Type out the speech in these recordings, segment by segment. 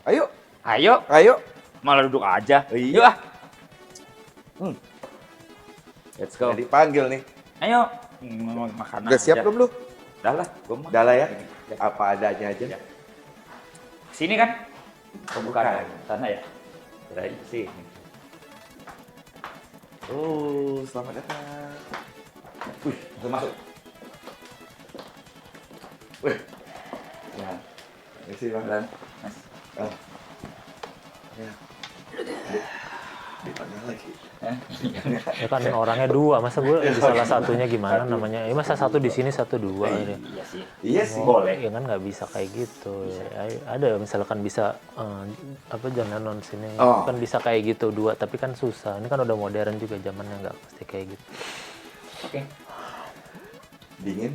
Ayo. Ayo, Ayo. malah duduk aja. Iya. Yuk ah. Let's go. Udah dipanggil nih. Ayo. Makanan. Udah siap belum lu? Udah lah, gua mah. Udah lah ya. Apa adanya aja. Sini kan? Oh, bukan. Bukan. Sana ya. Kirain sini. Oh, selamat datang. Wih, langsung masuk. Wih. Ya. Terima kasih, Bang. Mas. Oh. Ya. Dipanggil lagi. Ya kan orangnya dua, masa gue di salah satunya gimana namanya? Ya masa satu di sini, satu dua. Ya. Iya sih. Iya sih. Boleh. Ya kan nggak bisa kayak gitu. Ya, ada misalkan bisa jangan non sini kan bisa kayak gitu dua, tapi kan susah. Ini kan udah modern juga zamannya, nggak pasti kayak gitu. Oke. Dingin?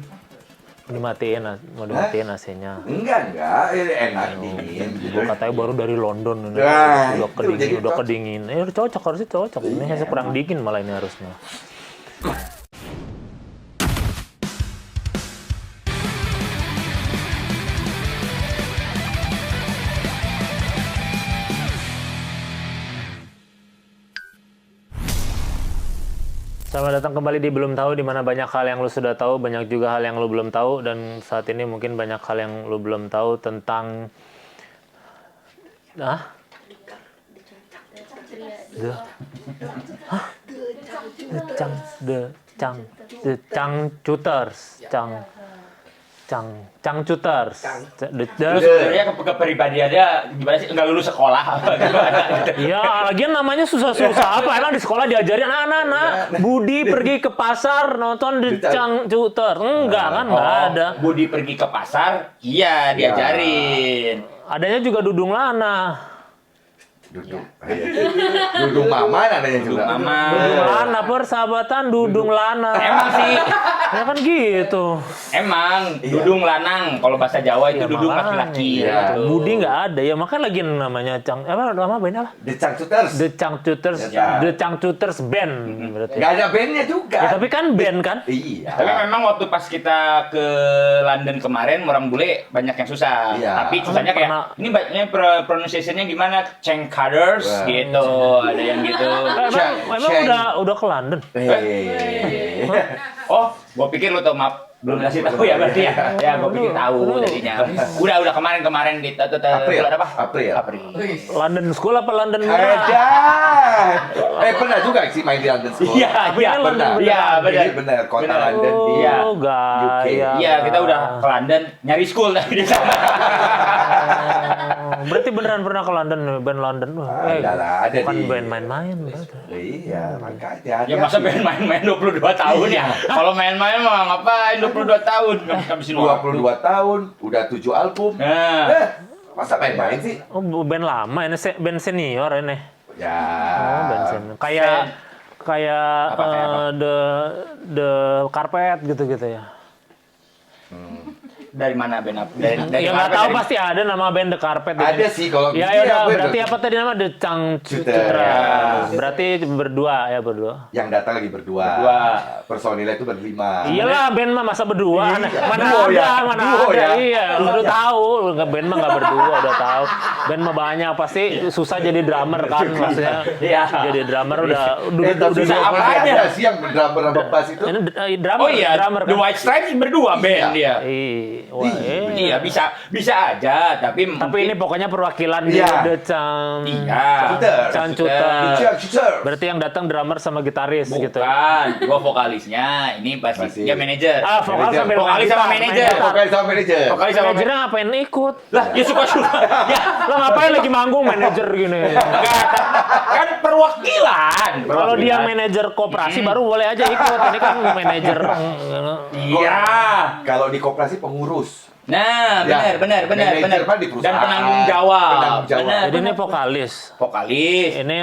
Dimatiin, mau dimatiin AC-nya. Enggak. Ini enak dingin. Gue katanya baru dari London ini. Nah, udah itu jadi kedingin, udah cocok. kedingin. Udah cocok, harusnya cocok. Ini hanya kurang dingin malah ini harusnya. Selamat datang kembali di Belum Tahu, di mana banyak hal yang lu sudah tahu, banyak juga hal yang lu belum tahu, dan saat ini mungkin banyak hal yang lu belum tahu tentang Cangcuters. Terus sebenarnya kepribadiannya gimana sih? Nggak lulus sekolah apa gimana gitu. Iya, lagian namanya susah-susah apa? Emang di sekolah diajarin anak-anak Budi pergi ke pasar nonton The Cangcuters. Enggak kan, nggak ada. Budi pergi ke pasar, iya diajarin. Adanya juga Dudung Lana. Duduk. Duduk mama namanya juga. Mama. Dudung Lana, persahabatan Dudung Lana. Emang sih, Ya kan gitu. emang Dudung lanang. Kalau bahasa Jawa itu Ya, dudung makanya. laki-laki. Iya. gitu. Budi nggak ada ya, makanya lagi namanya nama bandnya apa? The Cangcuters. The Cangcuters, Ya. The Cangcuters Band berarti. Nggak ada bandnya juga. Ya, tapi kan band kan? Iya. Tapi memang waktu pas kita ke London kemarin, orang bule banyak yang susah. Iya. Tapi susahnya kayak, Pernah- ini banyaknya pronunciation-nya gimana? Cangcuters Wah. gitu. Ada yang gitu. Emang udah ke London? Oh, gua pikir lu tau, maaf. Belum kasih tahu ya berarti ya? Ya, gua pikir tahu tadinya. Udah kemarin di April. bulan apa? April. London School apa London Ada. Pernah juga sih main di London School. Iya, Tapi ini London Pernah. Iya, benar. Ini benar, kota Benar. London di Iya. Oh, gaya. Iya, kita udah ke London nyari school di sana. Berarti beneran pernah ke London, band London. Ada lah, ada bukan di- band main-main. Berarti. Iya, makanya. Ya masa main-main 22 tahun ya? Kalau main-main mah ngapain 22 tahun? Ngabisin waktu. 22 tahun, udah 7 album. Nah, Masa main-main sih? Oh, band lama ini, band senior ini. Ya. Oh, band senior. Kayak Apa? the Carpet gitu-gitu ya. dari mana band apa? Dari Ya nggak tahu, pasti ada nama band The Carpet. Ada sih kalau Ya iya, udah, bener. berarti apa tadi nama The Cangcuters. Ya. Berarti berdua ya, berdua. Yang datang lagi berdua. Personilnya itu berlima. Iyalah, band mah masa berdua. Iya. Mana Duo ada, ya? mana Duo ada. ya? Iya, udah tahu. Nggak, band mah nggak berdua, udah tahu. Band mah banyak, pasti susah jadi drummer kan, maksudnya. Iya. Jadi drummer udah Tapi susah apa apanya? aja sih yang drummer sama bass itu? ini drummer, Oh iya, drummer The kan. White Stripes berdua band dia. Iya. Iya, bisa aja, tapi Tapi ini pokoknya perwakilan Iya. di The Cangcuters. Cangcuters. Berarti yang datang drummer sama gitaris gitu. Bukan, gua vokalisnya, ini basis, dia manajer. Vokal Manajer. sambil Vokalis sama manajer. Vokalis sama manajer. Vokalis sama manajer. Manajernya ngapain ikut? Lah, ya suka-suka. Ya, Lah ngapain lagi manggung manajer gini? kan perwakilan. Kalau dia manajer koperasi baru boleh aja ikut. Ini kan manajer. Iya. Kalau di koperasi pengurus. Nah, Ya, benar. manajer kan di Dan perusahaan. penanggung jawab. Penanggung jawab. Benar, Jadi ini benar. vokalis. Vokalis. Ini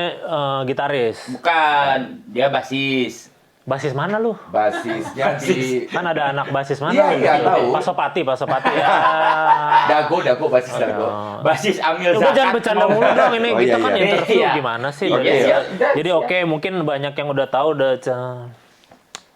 gitaris. Bukan, dia basis. Basis mana lu? Basisnya di Kan ada anak basis mana? Iya, tahu. Pasopati ya. Dago, basis Dago. Basis Amil Lu Zakat. jangan bercanda mulu dong, ini Oh, kita iya, kan iya. interview Iya. gimana sih? Iya, Berarti iya. Jadi oke, mungkin banyak yang udah tahu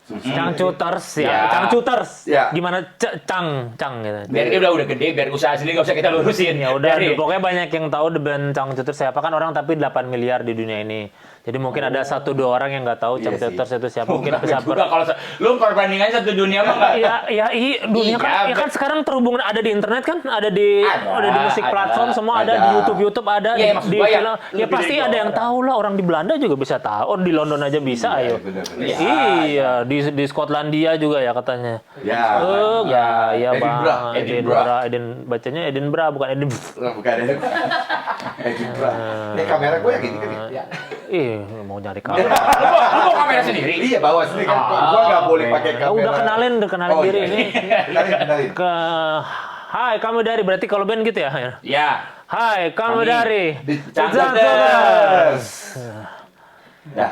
Cangcuters ya, Ya. cangcuters. Ya. Gimana cang gitu. Biar dia udah gede, biar usaha sendiri nggak usah kita lurusin. Ya udah, Dari- pokoknya banyak yang tahu The Band Cangcuters siapa kan orang tapi 8 miliar di dunia ini. Jadi mungkin ada 1-2 orang yang nggak tahu Iya Cangcuters itu siapa. Mungkin Nggak siapa. juga kalau lu perbandingan satu dunia mah nggak. Dunia kan, Iya, ya kan sekarang terhubung ada di internet kan, ada di musik ada. platform semua ada Ada. di YouTube ada Iya, maksud di gua ya, film. Ya lebih pasti dari ada dua yang orang. tahu lah, orang di Belanda juga bisa tahu. Oh, di London aja bisa, ayo. Bener-bener. Iya, di Skotlandia juga ya katanya. Ya. Oh, ya Bang. Edinburgh. Bacanya Edinburgh bukan Edinburgh. Bukan ya. Edinburgh. Ini kamera gue yang gini kan. Ya. Mau nyari kamera. Lu bawa kamera sendiri? Iya, bawa sendiri kan. Gue nggak boleh pakai kamera. Udah kenalin diri iya. ini. Kenalin. Hai, kamu dari berarti kalau band gitu ya? Ya. Hai, kamu Kami dari di Cangcuters. Nah,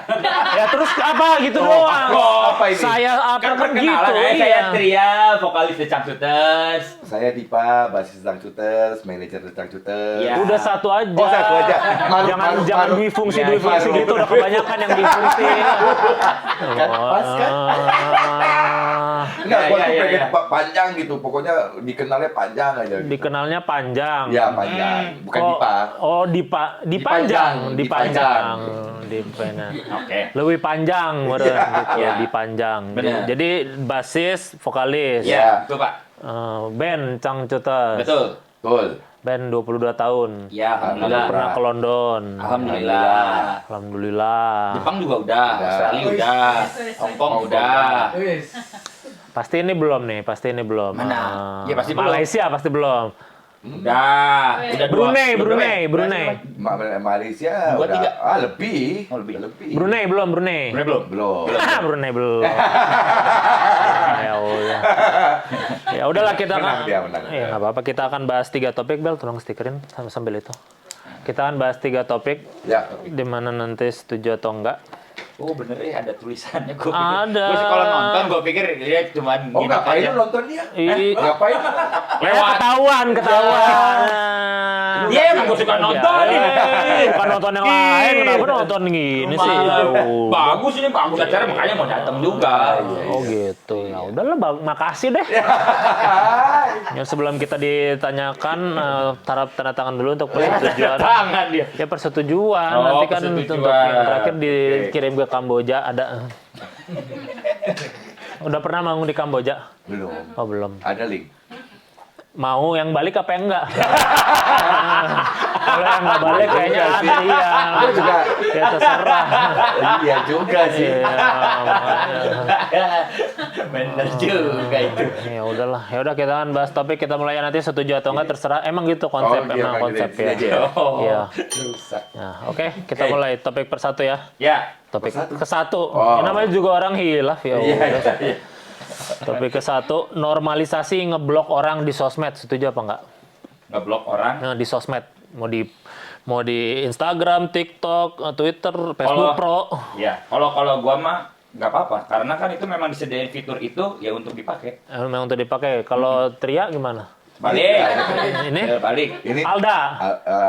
Ya terus apa gitu Oh, doang. apa ini? Saya apa Kan kan perkenalan gitu. saya Iya. Tria, vokalis The Cangcuters. saya Dipa, basis Cangcuters, manajer Cangcuters. Iya. Udah satu aja. Oh, satu aja. Jangan dui fungsi Ya, malu. gitu udah kebanyakan yang dui fungsi. Kan pas kan? Enggak, gua Iya, tuh iya, pengen iya. panjang gitu. Pokoknya dikenalnya panjang aja. Gitu. Dikenalnya panjang. Ya, panjang. Bukan Dipa. Oh, dipanjang, Dipanjang. Dipanjang. Oke. Lebih panjang, meren, gitu. Iya. Dipanjang. Benar. Jadi basis, vokalis. Iya, betul Pak. Band Cangcuters. Betul. Betul. Band 22 tahun. Iya, Udah alhamdulillah. pernah ke London. Alhamdulillah. Alhamdulillah. Jepang juga udah, Udah. Australia udah, Hong Kong udah. Pasti ini belum nih, pasti ini belum. Mana? Ya, pasti belum. Malaysia pasti belum. Udah dua. Brunei. Malaysia Dua, udah tiga. lebih. Oh, lebih. Brunei belum, Brunei. Brunei belum? Belum. Brunei belum. Ya udah. Ya udahlah kita Menang kan. dia, menang. Ya nggak apa-apa, kita akan bahas 3 topik, Bel, tolong stikerin sambil itu. Kita akan bahas 3 topik Ya. di mana nanti setuju atau enggak. Oh bener ya, ada tulisannya. Gua Ada. Gue sih kalau nonton gue pikir dia cuma Oh, ngapain lu nonton dia? Ngapain? Ketahuan. Dia emang gue suka nonton. Bukan nonton yang lain, kenapa nonton gini sih? Bagus ini, bagus acara makanya mau datang juga. Oh gitu, ya udahlah, makasih deh. Ya sebelum kita ditanyakan, tanda tangan dulu untuk persetujuan. Tangan dia. Ya persetujuan, Oh, nanti kan persetujuan. untuk yang terakhir dikirim ke Kamboja ada. Udah pernah manggung di Kamboja? Belum. Oh belum. Ada link. Mau yang balik apa yang enggak? Kalau yang nggak balik kayaknya Juga sih. ada, iya. Aku juga. Ya terserah. Iya juga sih. Iya, makanya. Bener juga itu. Ya udahlah, ya udah kita kan bahas topik, kita mulai nanti setuju atau enggak terserah. Emang gitu konsep, Oh, iya, emang emang konsep gitu. ya. Sini aja ya? Oh. Iya. Rusak. Nah, oke, kita mulai topik persatu ya. Ya. Topik Persatu? ke-1. Oh. Ya, namanya juga orang hilaf ya. Iya, udah. iya. Topik ke-1, normalisasi ngeblok orang di sosmed. Setuju apa enggak? Ngeblok orang. Nah, di sosmed, mau di Instagram, TikTok, Twitter, Facebook Pro. Ya, kalau gua mah nggak apa-apa, karena kan itu memang disediain fitur itu ya untuk dipakai. Memang untuk dipakai. Kalau Tria gimana? Balik. Ini? Ya, balik. Ini Alda?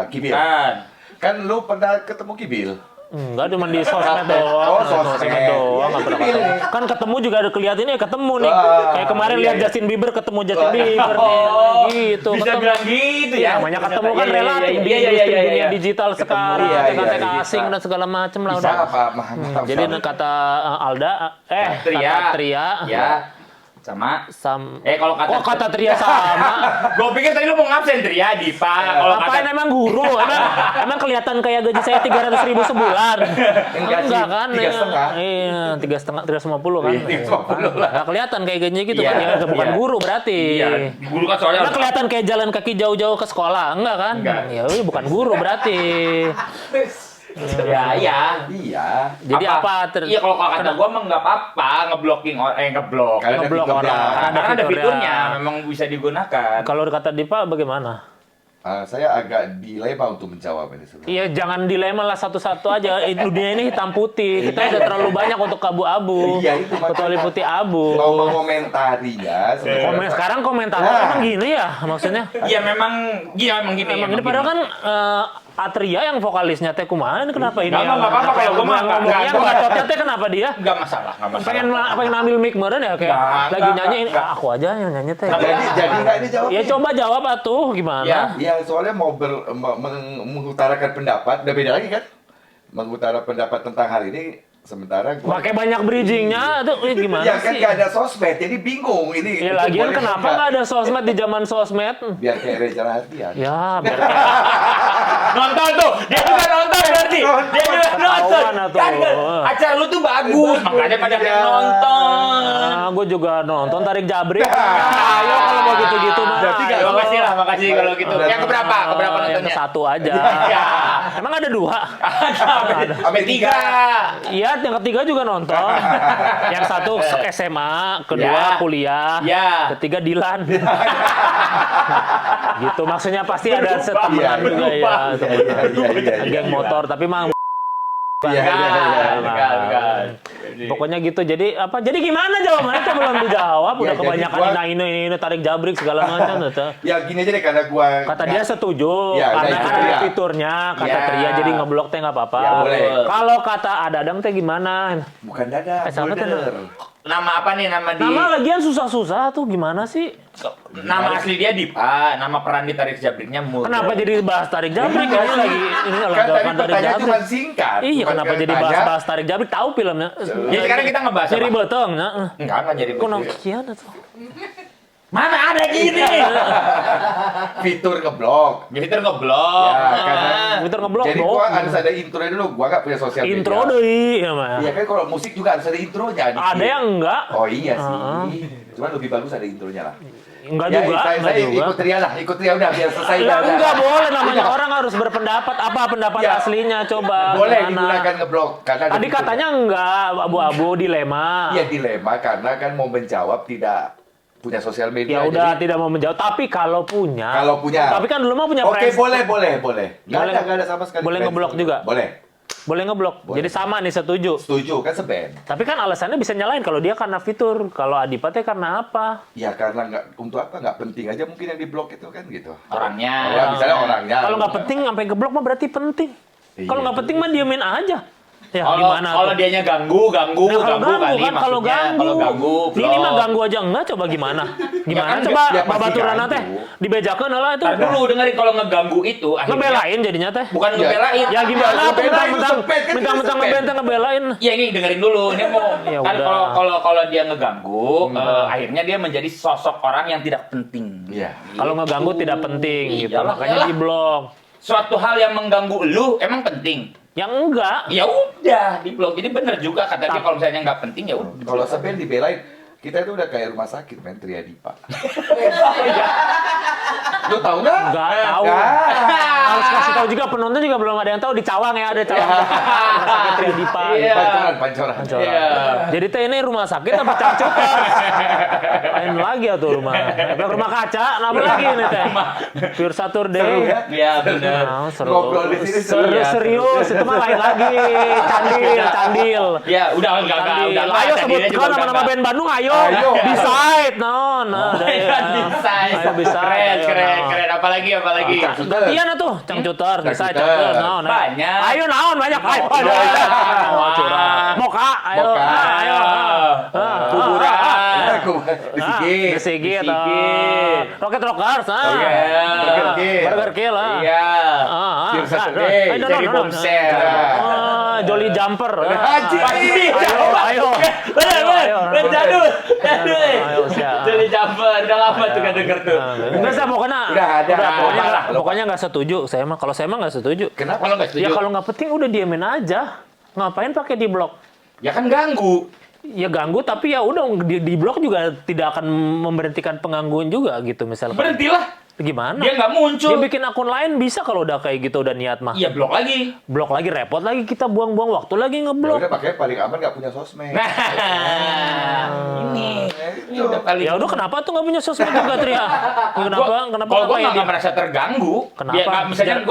Kibil. Kan. Kan lu pernah ketemu Kibil? Enggak, cuma di sosmed doang. Oh, sosmed. doang, nggak pernah Kibil ketemu. nih. Kan ketemu juga ada kelihatan nih, ketemu nih. Wah, Kayak kemarin iya, lihat iya. Justin Bieber ketemu Justin Bieber nih. Gitu. Bisa ketemu. bilang gitu ya. Ya, namanya ketemu kan Iya, relatif di iya, iya, industri iya, iya. dunia digital sekarang, iya, TK-TK iya, asing bisa. dan segala macem lah Bisa udah. apa? Maaf, Jadi sorry. kata Alda, Tria. kata Tria, Ya. Sama. Kalau kata oh kata Tria sama. Gua pikir tadi lu mau ngabsen Tria, Dipa. Kalau Apain kata emang guru? Emang kelihatan kayak gaji saya 300.000 sebulan? Enggak sih, kan? 3,5. Iya, 350 kan? Iya, 350 lah. Nggak kelihatan kayak gajinya gitu Iya, kan? Ya, bukan iya. guru berarti. Iya, guru kan soalnya Emang kelihatan kayak jalan kaki jauh-jauh ke sekolah? Enggak kan? Enggak. Ya, bukan guru berarti. Ya, iya. Iya. Jadi apa? Iya, kalau kata gua mah nggak apa-apa ngeblocking ngeblok. Karena ada Ngeblok fiturnya. orang. Karena ada fiturnya. fiturnya, memang bisa digunakan. Kalau kata Dipa bagaimana? Saya agak dilema untuk menjawab ini sebenarnya. Iya, jangan dilema lah satu-satu aja. Dunia ini hitam putih. Kita udah terlalu banyak untuk abu-abu. Iya, itu makanya. Kecuali putih abu. Mau mengomentarinya sebenarnya. Sekarang komentar Nah. emang gini ya maksudnya? Iya memang gini. Emang ini padahal kan Atria yang vokalisnya teh kumaha kenapa ini? Nggak apa-apa kalau gua mah ngomongnya bacotnya teh kenapa dia? Enggak masalah. Pengen ngambil mic meureun ya kayak lagi nyanyi ini aku aja yang nyanyi teh. Jadi nggak dijawab. Ya coba jawab atuh gimana? Ya soalnya mau mengutarakan pendapat, udah beda lagi kan? Mengutarakan pendapat tentang hal ini, sementara gua Pakai banyak bridgingnya tuh gimana ya kan sih? nggak ada sosmed, jadi bingung ini. Ya lagian kenapa nggak ada sosmed di zaman sosmed? Biar kayak Reza Rahadian. Ya biar Nonton tuh, dia juga nonton berarti. Dia juga nonton. Kan acara lu tuh bagus, makanya pada nonton. Gue juga nonton Tarik Jabrik. Ayo kalau mau gitu-gitu mah. Makasih kalau gitu. Yang keberapa? Keberapa Yang nontonnya? ke satu aja. Ya. Emang ada dua? Sampai 3. Iya, yang ketiga juga nonton. Yang satu SMA, kedua Ya. kuliah, Ya. ketiga Dilan. Gitu maksudnya pasti ada setemenan juga ya. Geng motor, tapi mah pokoknya gitu. Jadi apa? Jadi gimana jawabannya? Itu belum dijawab. Udah Ya, kebanyakan ini Tarik Jabrik segala macam. Ya gini aja deh, karena gua Kata dia setuju Ya, karena udah, ada ya. fiturnya kata Ya. Tria jadi ngeblok teh nggak apa-apa. Ya, boleh. Kalau kata Adadang teh gimana? bukan dada, Siapa teh? Nama apa nih? Nama di Nama lagian susah-susah tuh gimana sih? nama asli dia Dipa, nama peran di Tarik Jabriknya Murdo. Kenapa jadi bahas Tarik Jabrik? Ini lagi ini Kan tadi laga Tarik pertanyaan cuma Jabrik. singkat. Iya, bukan kenapa jadi tanya, bahas Tarik Jabrik? Tahu filmnya? Ya sekarang kita ngebahas Jadi apa? beteng, ya. Enggak jadi Kok begitu. kian tuh? Mana ada gini? fitur ngeblok. Jadi ngeblok. Ya, karena Fitur ngeblok, Jadi bro. gua harus ada intronya dulu. Gua nggak punya sosial media. Intro deui ya mah. Iya kan kalau musik juga harus ada intronya. Ada yang enggak? Oh iya sih. Cuman lebih bagus ada intronya lah. Enggak Ya, juga, saya enggak juga. ikut Ria lah, ikut Ria udah biar selesai. Ya, udah. enggak boleh namanya orang harus berpendapat. Apa pendapat Ya. aslinya coba? Boleh gimana? digunakan ngeblok karena ada Tadi fiturnya. katanya enggak, abu-abu dilema. Iya dilema karena kan mau menjawab tidak punya sosial media. Ya udah jadi tidak mau menjawab, tapi kalau punya. Kalau punya. Tapi kan dulu mah punya Oke, boleh. Nggak Boleh. ada, nggak ada sama sekali. Boleh friends. ngeblok juga? Boleh. Boleh ngeblok. Boleh. Jadi sama nih setuju. Setuju kan seband. Tapi kan alasannya bisa nyalain kalau dia karena fitur, kalau Adipa teh karena apa? Ya karena nggak untuk apa nggak penting aja mungkin yang diblok itu kan gitu. Orangnya. Ya, misalnya orangnya. Kalau nggak penting sampai ngeblok mah berarti penting. Iya. Kalau nggak penting mah diemin aja. Ya gimana Kalau tuh? dianya ganggu Nah, kalau ganggu kali kan kalau maksudnya. ganggu. Kalau ganggu, Ini mah blok. ganggu aja enggak coba gimana? Gimana kan, coba ya pasti babaturan ganggu. teh dibejakeun heula itu. Ntar dulu dengerin kalau ngeganggu itu akhirnya Ngebelain jadinya teh. bukan ngebelain. Ya gimana tuh ngebelain, mentang-mentang sepet, kan mentang-mentang sepet. ngebenteng ngebelain. Ya ini dengerin dulu. Ini mau Ya kan udah. kalau dia ngeganggu, akhirnya dia menjadi sosok orang yang tidak penting. Iya. Kalau ngeganggu tidak penting gitu. Iyalah, Makanya iyalah. diblok. Suatu hal yang mengganggu lu emang penting. Yang enggak. Ya udah diblok. Jadi bener juga kata dia kalau misalnya nggak penting ya udah. Kalau seband dibelain, kita itu udah kayak rumah sakit men Tria Dipa. Lu tahu nggak? Enggak tahu. Harus kasih tahu juga penonton juga belum ada yang tahu di Cawang ya ada Cawang. Rumah sakit Tria Dipa. Iya. Pancoran. Iya. Jadi teh ini rumah sakit apa cangcuter? Lain lagi atuh rumah. Rumah kaca, apa lagi ini teh? Pure Saturday. Seru ya? Iya bener. Nah, seru. Ngobrol di sini seru ya. Serius, itu mah lain lagi. Candil. Ya udah enggak Candil. udah. Ayo sebutkan nama-nama band Bandung, ayo. Ayo. Decide, non. Ayo bisa. Keren. Apalagi. Gantian atuh, cangcuter, decide, Cangcuter. cangcuter, naon. Banyak. Ayo naon banyak. Ayo. Moka, ayo. Moka. Ayo. Kuburan. Disigit. Disigit. Rocket Rockers, Iya. Burger Kill, Iya. Pure Saturday. Cherry Bombshell. Jolly Jumper. Haji. Ayo. Bener, jadul. Ayo, siap. Jadi Jumper, udah lama tuh gak denger tuh. Enggak sih pokoknya. Udah ada. Pokoknya nggak setuju. Kalau saya mah nggak setuju. Kenapa? Kalau nggak setuju? Ya kalau nggak penting udah diemin aja. Ngapain pakai di blok? Ya kan ganggu. Ya ganggu tapi ya udah di blok juga tidak akan memberhentikan penggangguan juga gitu misalnya. Berhentilah. Gimana? Dia nggak muncul. Dia bikin akun lain bisa kalau udah kayak gitu udah niat mah. Iya blok lagi. Blok lagi repot lagi kita buang-buang waktu lagi Ya ngeblok. udah makanya paling aman nggak punya sosmed. Nah, ini udah paling. Ya udah kenapa tuh nggak punya sosmed juga Tria? Kenapa Kalau gue kayak nggak merasa terganggu. Kenapa? Dia nggak,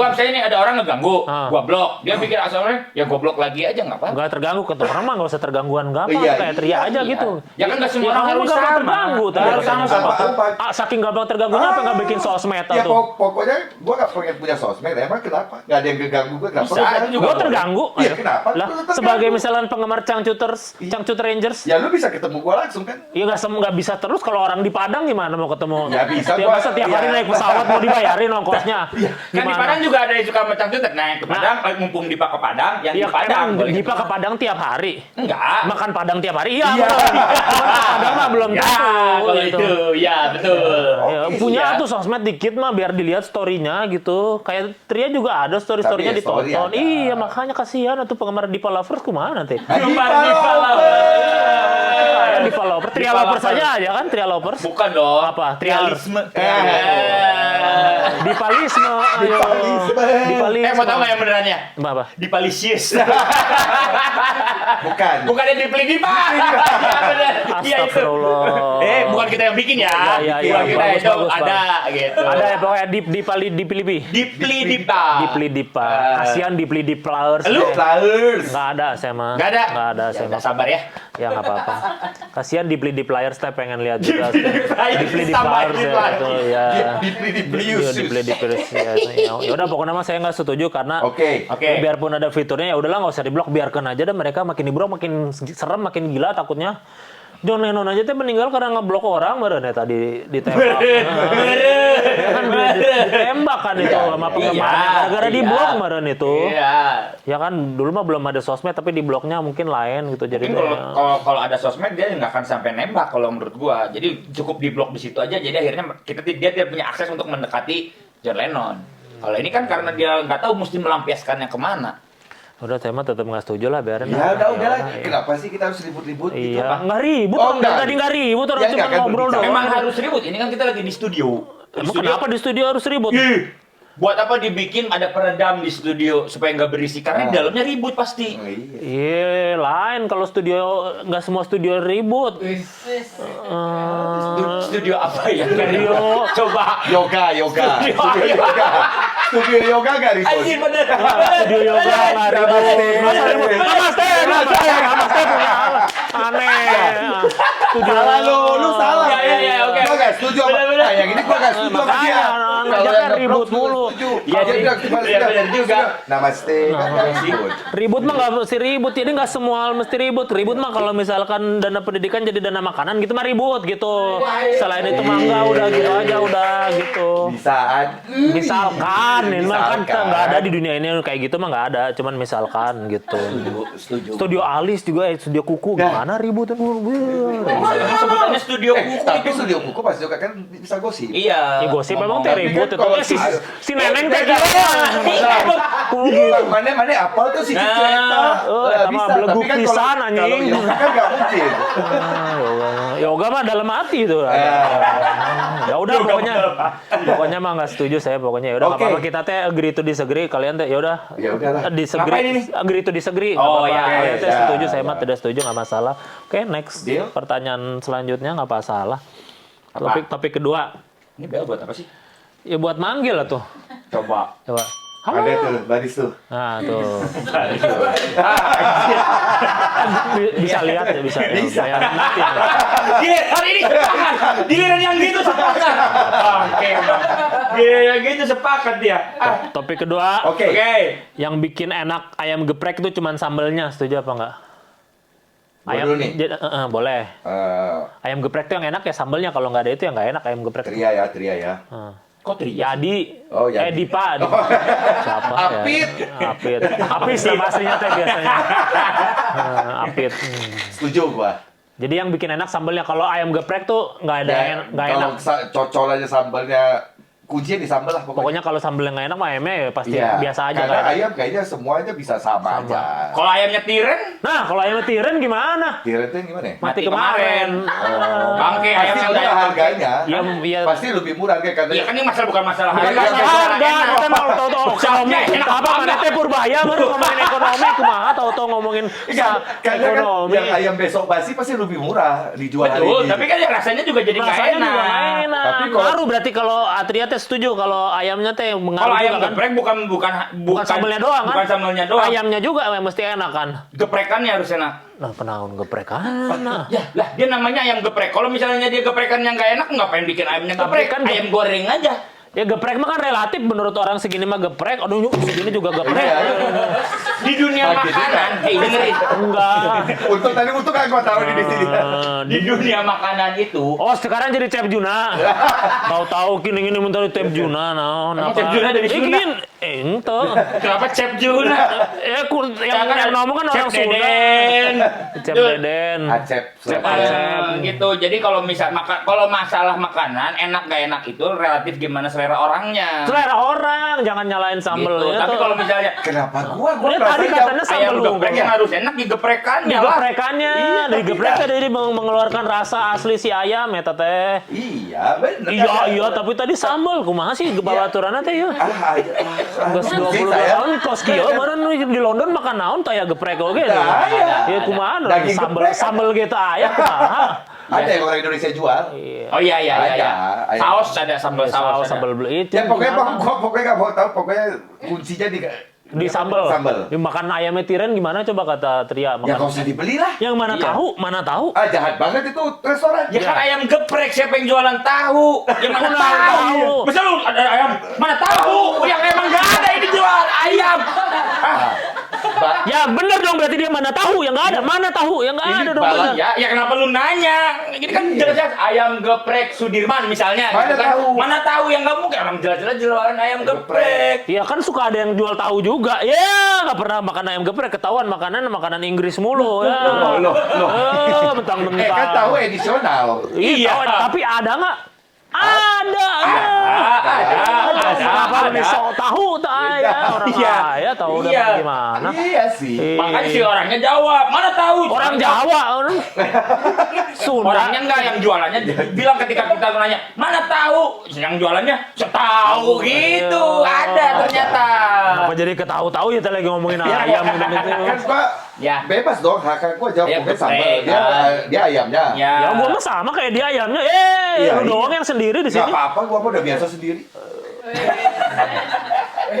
misalnya ini ada orang ngeganggu, Ah. gue blok. Dia pikir asalnya, ya gue blok lagi aja nggak apa. nggak terganggu kata orang mah nggak usah tergangguan gampang Iya, kayak Tria aja gitu. Ya kan nggak semua Ya, orang kamu harus gampang sama. terganggu, Nggak harus terganggu. sama. Apa? Saking gampang terganggunya apa nggak bikin Iya, sosmed Ya tuh. pokoknya gue gak pengen punya sosmed. Emang kenapa? Gak ada yang geganggu gue. Kenapa? Bisa, itu juga Gue boleh. terganggu. Iya, Ayo. kenapa? Lah, Lu terganggu. sebagai misalnya penggemar Cangcut Rangers, Ya lu bisa ketemu gue langsung kan? ya nggak bisa terus kalau orang di Padang gimana mau ketemu? Ya bisa, Setiap hari ya. naik pesawat mau dibayarin ongkosnya. Kan di Padang juga ada yang suka macam cutet. Nah, yang ke Padang, mumpung Dipa ke Padang, yang Iya, di Padang. emang boleh Dipa ketemu. ke Padang tiap hari. Enggak. Makan Padang tiap hari, iya. Iya. Cuman ke Padang mah belum Ya, tentu. kalau gitu. itu, ya betul. Ya, punya Iya. tuh sosmed dikit mah biar dilihat story-nya gitu. Kayak Tria juga ada story-storynya Tapi ya, story ditonton. ada. Iya, makanya kasihan tuh penggemar Dipa Lovers kumaha nanti. Penggemar Dipa Dipa Lovers. Kayak Dipa Lovers, Tria Dipa Lovers Lovers. aja aja kan, Tria Lovers. Bukan dong. Apa? Trialisme. Dipalisme, ayo. Dipalisme. Mau tahu nggak yang benerannya? Apa? Dipalisius. Bukan. Bukannya Dipli Dipa. Iya bener. Iya itu. Astagfirullah. Bukan kita yang bikin ya. Iya, Bukan kita bagus, itu bagus, ada gitu. Ada ya pokoknya Dipli. Dipli Dipa. Dipli Dipa. Kasihan Dipli Diplowers. Lu? Flowers. Nggak ada saya mah. Nggak ada. Nggak ada saya mah. Sabar ya. Ya nggak apa-apa. Kasihan Dipli Diplayers saya pengen lihat juga. Dipli Dipli tambah Diplowers ya Dipli. itu ya. Diplius. Iya, Dipli Diplayers ya. Ya udah pokoknya mah saya nggak setuju karena Oke. Oke. biarpun ada fiturnya ya udahlah nggak usah diblok, biarkan aja dan mereka makin diblok makin serem, makin gila takutnya. John Lennon aja tuh meninggal karena ngeblok orang meren ya tadi ditembak. Kan ditembak kan itu sama penggemarnya gara-gara diblok meren itu. Iya. Ya kan dulu mah belum ada sosmed tapi di bloknya mungkin lain gitu jadi Mungkin kalau ada sosmed dia nggak akan sampai nembak kalau menurut gua. Jadi cukup di blok di situ aja. Jadi akhirnya dia tidak punya akses untuk mendekati John Lennon. Kalau ini kan karena dia nggak tahu mesti melampiaskannya kemana. udah saya mah tetap nggak setuju lah biarin Ya lah. udah lah. iya. Kenapa sih kita harus ribut-ribut gitu? Iya, nggak ribut, Oh, orang enggak. tadi nggak ribut, orang Ya, cuma enggak kan ngobrol berbicara. doang. Memang harus ribut. Ini kan kita lagi di studio. Emang kenapa di studio harus ribut? Buat apa dibikin ada peredam di studio supaya nggak berisik? Karena di dalamnya ribut pasti. Oh, iya. Iya, lain kalau studio nggak semua studio ribut. Studio apa ya? Studio. Coba. Yoga. Studio yoga gak ribut? Anjir bener. Studio yoga nggak ribut. Masa ribut? Namaste punya aneh. Studio Salah lu salah. Ya, oke. Gua gak setuju sama Bener-bener. nah, yang ini gua gak setuju sama dia. Makanya, Kalau ngajaknya yang ribut ngeblok mulu. setuju. Iya, Dia sih. bilang cuma Iya, bener juga. Namaste, kan gak ribut. Ribut mah nggak mesti ribut, jadi nggak semua hal mesti ribut. Ribut mah kalau misalkan dana pendidikan jadi dana makanan gitu mah ribut gitu. Selain itu mah enggak, udah gitu aja udah gitu. Bisaan. Misalkan, ini mah kan Misalkan. nggak ada di dunia ini kayak gitu mah nggak ada, cuman misalkan gitu. Setuju. Studio alis juga, studio kuku gimana ribut? Sebutannya studio Tapi buku itu. studio kuku pasti juga kan bisa gosip. Iya. Ya gosip emang teh Tapi ribut kan itu. kalau Si Neneng teh kira. Mana apal tuh si Cici Nah, Eta. eta mah beleguk Tapi kan pisan, kalau anjing. yoga kan gak mungkin. Yoga mah dalam hati itu. Ya udah pokoknya mah nggak setuju saya pokoknya. Ya udah nggak Oke. apa-apa kita teh agree to disagree, kalian teh ya udah. Ya udahlah. Ngapain Disagree, ini? agree to disagree. Oh, nggak apa-apa. ya, Kalian teh ya, setuju, saya ya. mah tidak setuju nggak masalah. Oke, next. Deal? Pertanyaan selanjutnya nggak masalah. Apa? Topik kedua. Ini bel buat apa sih? Ya buat manggil lah tuh. Coba. Coba. Ada tuh baris tuh. Nah, tuh. Bisa lihat ya, bisa. Bisa. Ya, nanti. Hari ini sepakat. Giliran yang gitu sepakat. Oke. Giliran yang gitu sepakat dia. Topik kedua. Oke. Yang bikin enak ayam geprek itu cuman sambelnya, setuju apa enggak? Gua dulu nih. Boleh. Eh, Ayam geprek tuh yang enak ya sambelnya, kalau nggak ada itu ya nggak enak ayam geprek. Tria ya. Kok Tria? Yadi. Oh, Yadi. Dipa. Siapa Apit. ya? Apit. Apis nama aslinya teh biasanya. Apit. Setuju gua. Jadi yang bikin enak sambelnya, kalau ayam geprek tuh nggak ada Ya, nggak enak. kalau cocol aja sambalnya, kuncinya di sambal lah Pokoknya kalau sambelnya nggak enak, mah ayamnya ya pasti Iya, biasa aja karena kan. ayam kayaknya semuanya bisa sama aja. Kalau ayamnya tiren, Nah, kalau ayam tiren gimana? Tiren tuh gimana ya? Mati Mati kemarin. bangke Pasti ayamnya udah murah enak. harganya. Iya, iya. Pasti lebih murah harga Iya katanya. kan ini masalah bukan masalah Bukan harga. masalah masalah Harga, enak. kita mau tahu-tahu ekonomi. Enak Apa mana teh Purbaya baru ngomongin ekonomi, kumaha tahu-tahu ngomongin Karena kan ekonomi. yang ayam besok basi pasti lebih murah dijual hari Betul, ini. tapi kan ya rasanya juga jadi nggak Rasanya juga nggak enak. enak. Tapi kalau- Ngaruh berarti kalau Atria teh setuju kalau ayamnya teh mengaruh Kalau ayam juga kan. geprek bukan sambelnya doang kan? Bukan sambelnya doang. Ayamnya juga yang mesti enak kan. Geprekannya harus enak. Nah, penaun geprek kan. Nah. Ya, lah dia namanya ayam geprek. Kalau misalnya dia geprekannya nggak enak, ngapain bikin ayamnya Tapi geprek? kan Ayam goreng aja. Ya geprek mah kan relatif menurut orang segini mah geprek, aduh segini juga geprek. Di dunia makanan, dengerin. Enggak. Untung kan gua tahu di sini. Di dunia makanan itu, Oh sekarang jadi Chef Juna. Tahu-tahu gini minta Chef Juna, Emang Chef Juna dari Sunda? Ente. kenapa Chef Juna? Yang ngomong kan orang Chef Sunda. Deden. Chef Deden. Acep. Gitu. Jadi kalau kalau masalah makanan enak gak enak itu relatif gimana selera orangnya. Selera orang, jangan nyalain Gitu. sambelnya Tapi tuh. kalau misalnya Kenapa gua Dia merasa tadi jauh. katanya ayam sambel geprek yang harus enak digeprekannya lah. Digeprekannya, digepreknya jadi mengeluarkan rasa asli si ayam ya teteh. Iya, bener. Iya, tapi tadi sambel kumaha sih babaturanna teh ya. Geus 20 tahun kos kieu meureun di London makan naon teh ya geprek oge. Nah, iya. Ya kumaha Daging geprek. sambel ge teh aya kumaha. Ada yang orang Indonesia jual. Oh iya. Ada. Saus ada sambal saus. ada. Sambel beli itu. Ya pokoknya nggak mau tahu. Pokoknya kuncinya di sambel. Sambel. Dimakan ayamnya tiren gimana coba kata Tria Ya makan. nggak usah dibeli lah. Yang mana Iya. tahu? Mana tahu? Ah jahat banget itu restoran. Ya kan ayam geprek siapa yang jualan tahu? Yang mana Mana tahu? tahu? Misal lu ada ayam, mana tahu? Yang emang gak ada ini jual ayam. Ya bener dong berarti dia mana tahu yang nggak ada. Mana tahu yang nggak Ini ada dong. balon bener. Ya kenapa lu nanya? Ini kan jelas-jelas ayam geprek Sudirman misalnya. Mana gitu kan. tahu? Mana tahu yang nggak mungkin orang jelas-jelas jualan ayam geprek. Iya kan suka ada yang jual tahu juga. Ya nggak pernah makan ayam geprek ketahuan makanan Inggris mulu ya. Loh. Mentang-mentang. Kan tahu edisional. Iya. Tapi ada nggak? Ada. Kenapa Ada. bisa tahu tak ya orang Iya. kaya tahu udah Iya. gimana? Iya sih. Makanya si orangnya jawab, mana tahu? Orang Jawa, orang Sunda. Orangnya enggak yang jualannya bilang ketika kita nanya, mana tahu? Yang jualannya, saya tahu gitu. Ada ternyata. Apa jadi ketahu-tahu ya lagi ngomongin ayam gitu. Kan gua Ya. bebas dong. Hak gua jawab Ya, pokoknya sambal. geprek. Dia ayamnya. Ya. Ya gua mah sama kayak dia ayamnya. Iya, Lu doang yang sendiri di Gak sini. apa-apa, gua mah udah biasa sendiri.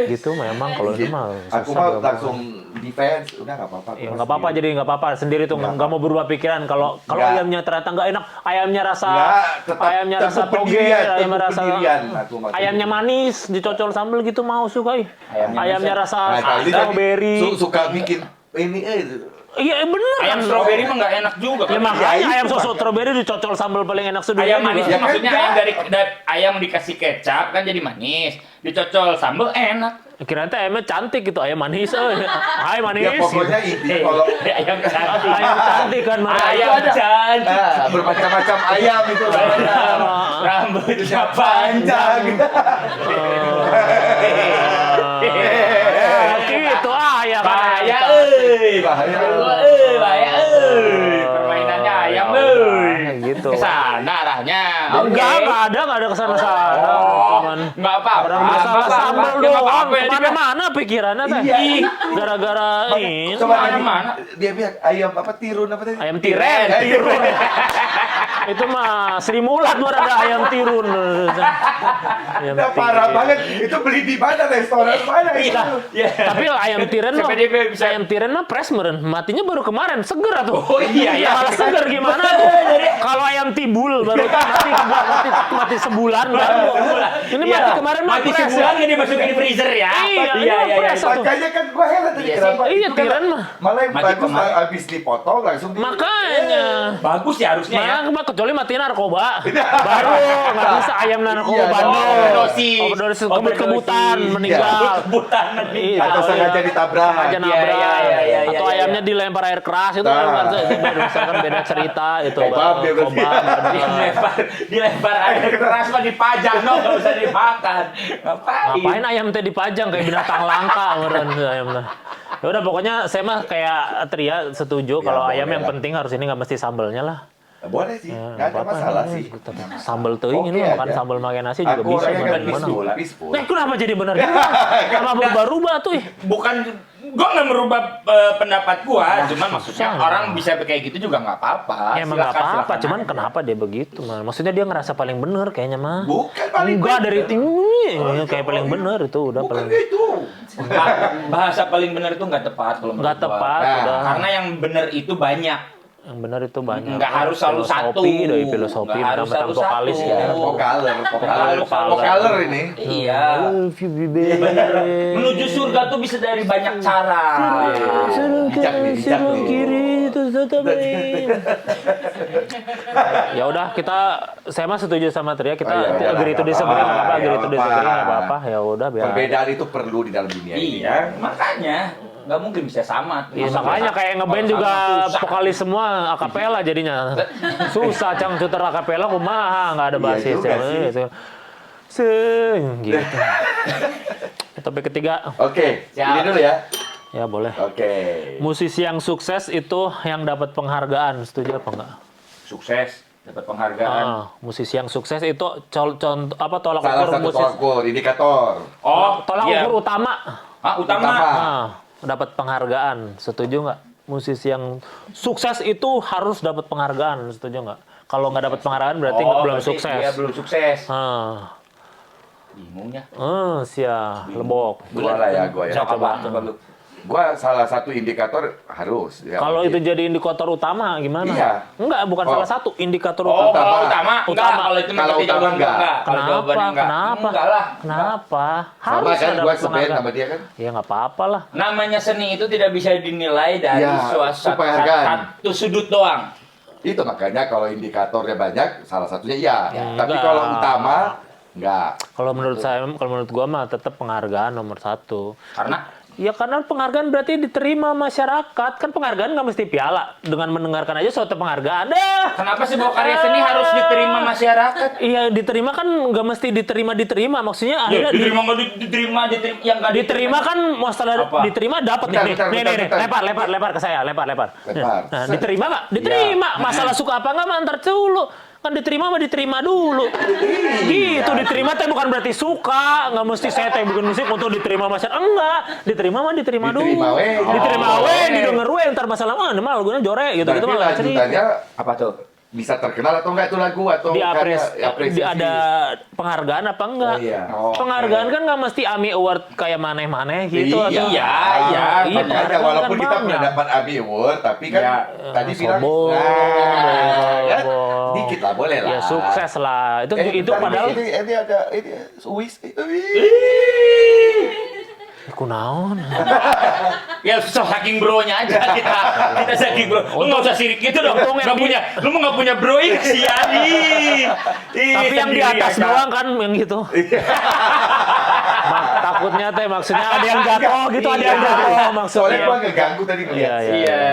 Gitu memang kalau itu mah Aku susah, mah gampang. langsung defense, udah nggak apa-apa. Ya nggak apa-apa jadi nggak apa-apa sendiri tuh nggak mau berubah pikiran kalau Nggak. ayamnya ternyata nggak enak ayamnya rasa Nggak, tetap ayamnya rasa teguh toge pendirian, ayamnya teguh rasa pendirian aku mah. ayamnya manis dicocol sambal gitu mau suka ayamnya rasa Nah, kali strawberry suka bikin ini iya bener Ayam strawberry mah nggak enak juga. ya kan? makanya Ya, ayam itu, sosok strawberry dicocol sambal paling enak sedunia Ayam manis juga. Ya itu maksudnya kan, ayam dari ayam dikasih kecap kan jadi manis. Dicocol sambal enak. kira-kira teh ayamnya cantik gitu ayam manis hai manis ya pokoknya intinya kalau Ayam cantik. ayam cantik kan Mas. Ayam ada. cantik. bermacam-macam ayam itu Rambutnya panjang. gitu ya kan Bahaya Bahaya. bahaya permainannya ayam gitu kesana arahnya. enggak ada kesana-sana cuman Nggak apa-apa. masalah sambal Ya, nggak doang apa-apa, ya, kemana-mana pikirannya teh Iya. gara-gara ini Coba Mana-mana. dia bilang ayam apa tirun apa tadi? ayam tiren Tirun. itu mah Sri Mulat baru ada ayam tirun ayam Udah parah banget. Itu beli di mana restoran mana itu? Iya. tapi ayam tiren mah Sampai dia bisa- ayam tiren mah fresh meren matinya baru kemarin seger atuh Oh iya, iya. malah seger gimana tuh kalau ayam tibul baru mati sebulan baru ini Iya. mati kemarin mah Mati fresh sebulan nggak dimasukin di freezer ya. Iya, iya, ini iya. fresh. Makanya kan gua heran tadi Iya sih. kenapa Iya, itu kan tiren mah. malah yang Mati bagus kemarin. habis dipotong langsung makanya Bagus ya harusnya ya. Mana kecuali mati narkoba baru nggak bisa ayam narkoba Iya, bandel overdosis. overdosis kebut-kebutan Overdosis. meninggal Kebutan. Iya. atau sengaja ditabrak. aja Iya, nabrak iya, iya, iya, atau iya, ayamnya dilempar air keras itu Nah. kan itu misalkan beda cerita itu Kobab dia berarti. Dilempar air keras mah dipajang dong, nggak usah dimakan. ngapain ayam teh dipajang kayak binatang langka meren ayam teh. Ya udah pokoknya saya mah kayak Tria setuju Ya, kalau boleh ayam yang lah. penting harus ini nggak mesti sambelnya lah. Boleh sih, Ya, nggak ada apa-apa, masalah ini sih. Sambel teuing ini Oke makan aja. sambal makan nasi juga Aku bisa orangnya kan gimana. peaceful. Nah, kenapa jadi benar juga? Kenapa berubah-ubah tuh? Bukan gua nggak merubah pendapat gua, cuman maksudnya susah. orang bisa kayak gitu juga nggak apa-apa. Ya, emang nggak Silakan, apa-apa, silakan cuman aja. kenapa dia begitu? Man? Maksudnya dia ngerasa paling bener kayaknya mah. Bukan paling Enggak bener. dari tinggi kayak paling bener itu udah Bukan paling gitu. Bahasa paling benar itu nggak tepat kalau menurut nggak gua. tepat Nah, udah. Karena yang benar itu banyak. Yang benar itu banyak. Nggak harus selalu satu. Dari filosofi, Nggak harus tentang selalu vokalis satu. ya. Vokaler ini. Iya. Love you, baby. Menuju surga tuh bisa dari banyak cara. Bijak nih, bijak nih. Kiri itu ya udah saya mah setuju sama Tria, kita Oh, iya, agree to nggak disagree nggak apa-apa, apa-apa, agree to nggak disagree apa-apa. nggak apa-apa, ya udah biar. Perbedaan itu perlu di dalam dunia ini. Iya, makanya nggak mungkin bisa sama. Iya, makanya kayak ngeband juga vokalis semua akapela jadinya. Susah cang cuter akapela kumaha nggak ada Iya basis juga ya. sih. Gitu. Sing gitu. Topik ketiga. Oke, Siap. ini dulu ya. Ya boleh. Oke. Musisi yang sukses itu yang dapat penghargaan, setuju apa enggak? Sukses, dapat penghargaan. Musisi yang sukses itu contoh apa tolak Salah ukur satu musisi. tolak ukur, indikator. Tolak iya. ukur utama. Utama. Dapat penghargaan, setuju nggak? Musisi yang sukses itu harus dapat penghargaan, setuju nggak? Kalau nggak dapat penghargaan berarti belum berarti sukses. Dia belum sukses. Bingung ya. Lebok. Gua lah ya, gua ya. Coba lu. Gua salah satu indikator harus. Ya, Kalau mungkin. itu jadi indikator utama gimana? Iya. Enggak, bukan salah satu indikator Oh, utama. kalau utama enggak. Utama. Kalau itu Kalau berarti utama jawaban enggak. enggak. Kalau jawabannya enggak. Kenapa? Enggak lah. Kenapa? Sama Harus kan ada gua seband penghargaan. sama dia kan. Ya nggak apa-apa lah. Namanya seni itu tidak bisa dinilai dari Ya, penghargaan. satu sudut doang. Itu makanya kalau indikatornya banyak, salah satunya iya. Tapi enggak. kalau utama enggak. Kalau menurut gua mah tetap penghargaan nomor satu. Karena Ya karena penghargaan berarti diterima masyarakat. Kan penghargaan nggak mesti piala. Dengan mendengarkan aja suatu penghargaan. kenapa sih bahwa karya seni harus diterima masyarakat? Iya diterima kan nggak mesti diterima. Maksudnya Ya, akhirnya diterima nggak diterima, yang nggak diterima kan masalah Apa? diterima dapat nih. Bentar, Nih, bentar. lempar ke saya, lempar. Lempar. Nah, Set. diterima nggak? Diterima. Masalah suka apa nggak mah antar dulu. Kan diterima mah diterima dulu. Gitu, diterima teh bukan berarti suka, nggak mesti saya teh bikin musik untuk diterima masyarakat. Enggak, diterima mah diterima dulu. Diterima we. Diterima Oh. we, didengar we, ntar masalah mah mah lagunya jorek gitu Berarti mah lain cerita. lanjutannya Apa tuh? bisa terkenal atau enggak itu lagu atau apresiasi. Ada penghargaan apa enggak? Oh, iya. Oh, Penghargaan oke. kan nggak mesti AMI Award kayak maneh-maneh gitu. Iya, atau- iya. Makanya penghargaan walaupun kan kita banyak. pernah dapat AMI Award, tapi kan Ya, tadi bilang sombong, kan, sombong. dikit lah boleh lah. Ya sukses lah. Itu bentar, padahal ini ada ini Swiss. kunaon. Ya saking bronya aja kita saking bro. Lu nggak usah sirik gitu dong. Untung yang Lu mah nggak punya bro ini kasihan nih. Tapi yang di atas doang kan yang gitu. Takutnya teh maksudnya ada yang jatuh gitu, ada yang jatuh Soalnya maksudnya. gua ngeganggu tadi melihat. Iya.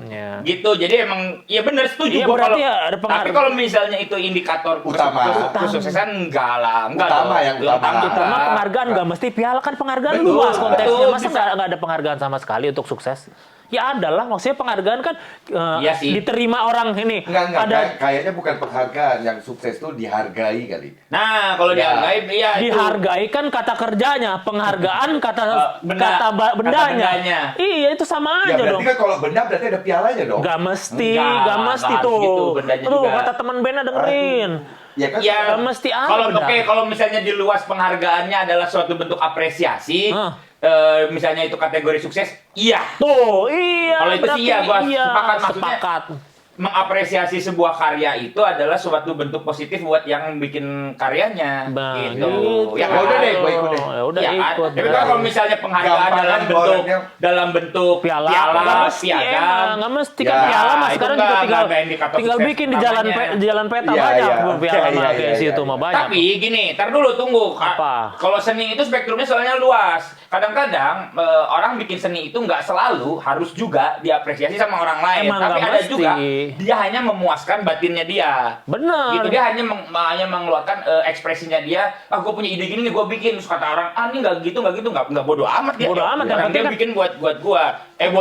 Iya. Gitu, jadi emang ya benar setuju Iya, gua berarti kalau ya ada pengaruh. tapi kalau misalnya itu indikator Utama. kesuksesan enggak lah, enggak Utama dong. yang utama. Utama penghargaan nggak mesti piala kan penghargaan Betul, luas konteksnya. betul, Masa bisa. nggak ada penghargaan sama sekali untuk sukses? Ya ada lah, maksudnya penghargaan kan Iya sih. diterima orang ini. Enggak, Ada kayaknya bukan penghargaan, yang sukses tuh dihargai kali. Nah, kalau Ya. dihargai ya itu. dihargai kan kata kerjanya, penghargaan kata benda. kata Kata bendanya. bendanya. Iya itu sama Ya aja berarti dong. kan kalau benda berarti ada pialanya dong. Gak mesti, Enggak, gak mesti nggak tuh. harus gitu, bendanya Tuh juga. kata teman benda dengerin. Ya kan. Ya, Nggak mesti ada kalau benda. kalau misalnya di luas penghargaannya adalah suatu bentuk apresiasi, misalnya itu kategori sukses, iya. Tuh, iya. Kalau itu sih berarti iya, gua sepakat, maksudnya sepakat. Mengapresiasi sebuah karya itu adalah suatu bentuk positif buat yang bikin karyanya, Bang, gitu. gitu. Ya Ya udah deh, gua ikut deh. Ya udah Iya kan? ikut. Tapi kalau misalnya penghargaan Gampang dalam kan bentuk orangnya. piala, nggak mesti piagam, emang, nggak mesti kan Ya, piala mah itu sekarang nggak juga tinggal ada indikator tinggal sukses bikin di jalan namanya. di jalan peta Iya, banyak iya. piala Iya, mah iya, kayak iya, situ iya. mah banyak. Tapi gini, tar dulu tunggu. Apa? Kalau seni itu spektrumnya soalnya luas. Kadang-kadang orang bikin seni itu nggak selalu harus juga diapresiasi sama orang lain. Emang Tapi nggak ada mesti. juga dia hanya memuaskan batinnya dia. Benar. Gitu dia hanya mengeluarkan ekspresinya dia. Ah, gue punya ide gini nih, gue bikin. Terus kata orang, ah ini nggak gitu, nggak bodoh amat dia. Bodo amat, yang Orang penting dia kan- bikin buat buat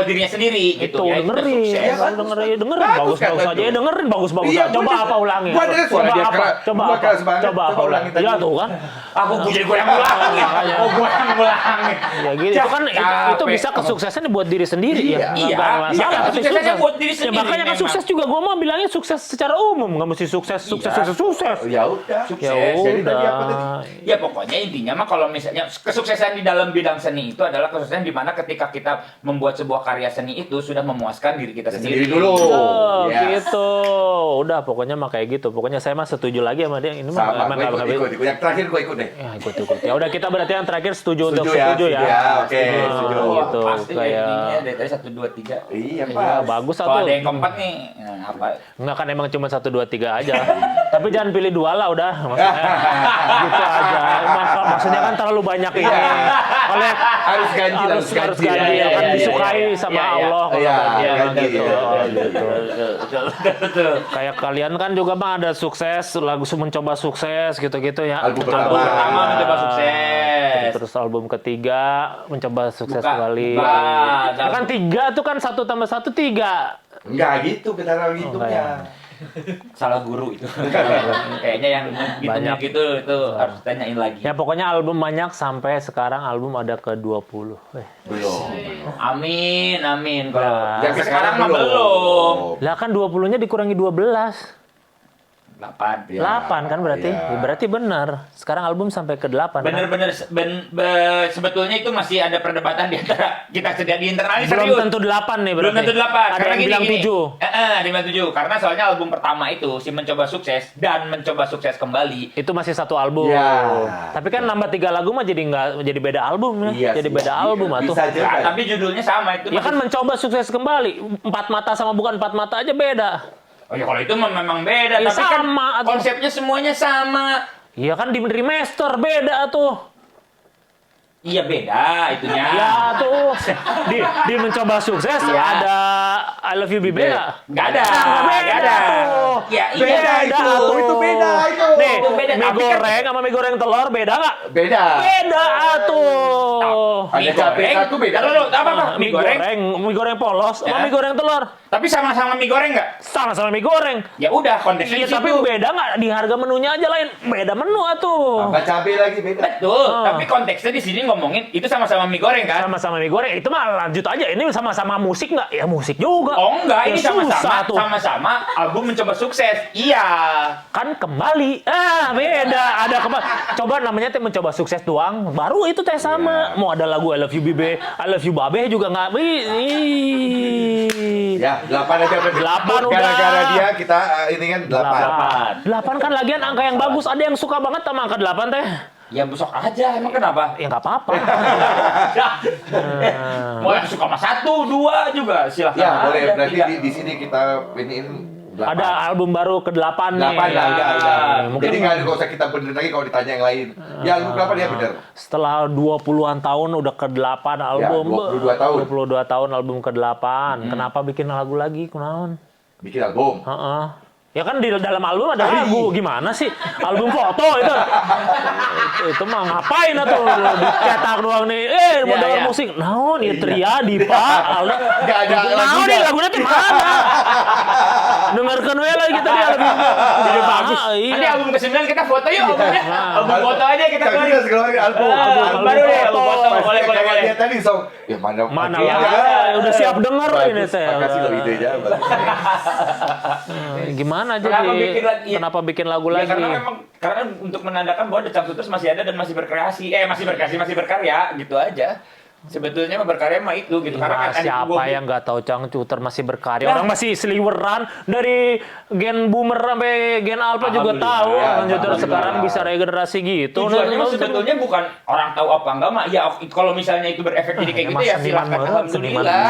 dirinya sendiri Itu gitu. Ya, itu udah dengerin, sukses. Ya, bagus. dengerin, Bagus bagus kan, aja, betul. dengerin bagus Iya, coba gua apa ulangi? gua dengar suara Coba dia apa? keras. Coba Gua apa? keras banget. Coba apa Coba ulangi? ulangi tadi. Ya tuh kan. Aku jadi gue yang ulangin. Oh, gue yang ulangin. Ya gitu. Itu kan itu bisa kesuksesan buat diri sendiri ya. Iya, Nggak masalah. iya, Tapi kesuksesannya sukses. buat diri Ya, sendiri makanya kan memang. sukses juga gue mau bilangnya sukses secara umum, nggak mesti sukses. Ya udah. Sukses. Jadi tadi apa tadi? Ya pokoknya intinya mah kalau misalnya kesuksesan di dalam bidang seni itu adalah kesuksesan di mana ketika kita membuat sebuah karya seni itu sudah memuaskan diri kita sendiri. Sendiri dulu. Oh, Ya. gitu. Udah pokoknya mah kayak gitu. Pokoknya saya mah setuju lagi sama dia. Ini mah Sama, emang gue nggak ikut. Yang terakhir gue ikut deh. Ya ikut. Ya udah kita berarti yang terakhir setuju untuk Setuju ya, setuju ya. setuju ya, oke, Setuju. setuju. Gitu. Pasti Kayak intinya dari tadi 1, 2, 3. Iya, ya, Pak. bagus Kalau satu. ada yang keempat nih, nah, apa? Enggak kan emang cuma 1, 2, 3 aja. Tapi jangan pilih 2 lah udah. Maksudnya gitu aja. Maksudnya kan terlalu banyak ini. Oleh Harus ganti, harus ganti ya, kan disukai sama Allah kalau Iya, ganti, ganti, gitu. iya. Betul. Kayak kalian kan juga mah ada sukses, lagu mencoba sukses gitu-gitu ya. Album Mencoba- pertama. Pertama mencoba sukses. Terus album ketiga mencoba sukses Bukan, kembali. bukan. Ya kan 3 tuh kan 1 tambah 1 3. Enggak gitu cara ngitungnya. Salah guru itu. Kayaknya yang hitungnya Banyak. gitu itu harus tanyain lagi. Ya pokoknya album banyak sampai sekarang album ada ke 20. Belum. Amin. Nah. Kalau Yang tapi sekarang mah belum. Lah kan 20-nya dikurangi 12. 8. Ya. 8 kan berarti? Ya. Ya, berarti benar. Sekarang album sampai ke 8. Bener-bener sebetulnya itu masih ada perdebatan di antara kita sedang di internal ini Belum serius. tentu 8 nih berarti. Belum tentu 8. Ada yang bilang 7. Ada yang bilang 7. Karena soalnya album pertama itu si mencoba sukses dan mencoba sukses kembali. Itu masih satu album. Ya. Tapi kan nambah 3 lagu mah jadi beda album ya. Iya jadi sih. beda album Iya, atuh. bisa aja. Nah, tapi judulnya sama itu. Ya kan masih- mencoba sukses kembali. 4 mata sama bukan 4 mata aja beda. Oh ya kalau itu memang beda. Ya, tapi kan sama, atuh. konsepnya semuanya sama. Iya kan di remaster beda tuh. Iya beda itunya. Ya tuh di mencoba sukses Iya. ada I Love You Baby nggak? Nggak ada. Nah, Nggak beda ada. tuh. Ya, iya. Beda itu. tuh. Itu beda itu. Nih, Itu beda, mie tapi kan- goreng sama mie goreng telur beda nggak? Beda. Beda atuh. Ada Mie cabai goreng. satu beda. Lalu, apa? Mie goreng polos sama Ya. mie goreng telur. Tapi sama-sama mie goreng nggak? Sama-sama mie goreng. Ya udah konteksnya Iya di tapi situ. beda nggak di harga menunya aja lain. Beda menu atuh. Tambah cabai lagi beda. Betul, Oh. tapi konteksnya di sini ngomongin itu sama-sama mie goreng kan? Sama-sama mie goreng itu mah lanjut aja. Ini sama-sama musik nggak? Ya musik juga. Oh enggak, ini Ya, susah sama-sama tuh. sama-sama album mencoba sukses. Iya. Kan kembali. Beda. Ada kembali. Coba namanya teh mencoba sukses doang. Baru itu teh sama. Iya. Mau ada lagu I Love You Bibe, I Love You Babe juga nggak. Ya, 8 aja berarti. 8 udah. Gara-gara dia kita ini kan 8. 8 kan lagian angka yang bagus. Ada yang suka banget sama angka 8 teh. Ya besok aja, emang kenapa? Ya nggak apa-apa. Mau yang suka sama 1, 2 juga silahkan. Ya, boleh. aja, Berarti tidak. di sini kita iniin 8. Ada album baru ke-8 nih. 8 lah, udah. Mungkin Jadi nggak usah kita benerin lagi kalau ditanya yang lain. Ya, album berapa dia bener? setelah 20-an tahun udah ke-8 album. 22 tahun. 22 tahun album ke-8. Kenapa bikin lagu lagi? Kunaon? Bikin album. Heeh. Ya kan di dalam album ada lagu. Gimana sih? Album foto itu. itu mah ngapain atuh? Cetak doang nih. Modal ya. musik. Naon ieu Tria Dipa Alda. Nggak ada Naon lagunya. nih laguna teh mana? Dengarkeun we lagi kita dia lebih Jadi bagus. Iya. Nanti album ke-9 kita foto yuk albumnya. Album foto aja kita Tapi keluarin. kita keluarin album. Album baru deh, album foto. Boleh, boleh, Kayak boleh. dia tadi song. Ya mana? Mana oke, lah, ya. udah siap denger Bagus, ini teh. Makasih loh idenya. bagus. Gimana Kenapa jadi? bikin lagi? Kenapa bikin lagu Ya, lagi? karena untuk menandakan bahwa The Changcuters masih ada dan masih berkreasi. Masih berkarya gitu aja. Sebetulnya mah berkarya mah itu gitu. Karena Nah, kan tadi siapa gua- yang nggak tahu Changcuter masih berkarya? Nah. Orang masih seliweran dari gen boomer sampai gen alpha juga Alhamdulillah. tahu. Ya, Changcuter alhamdulillah. sekarang bisa regenerasi gitu. Tujuannya mah Nah, sebetulnya bukan orang tahu apa enggak mah. Ya kalau misalnya itu berefek jadi kayak gitu ya silahkan. Alhamdulillah.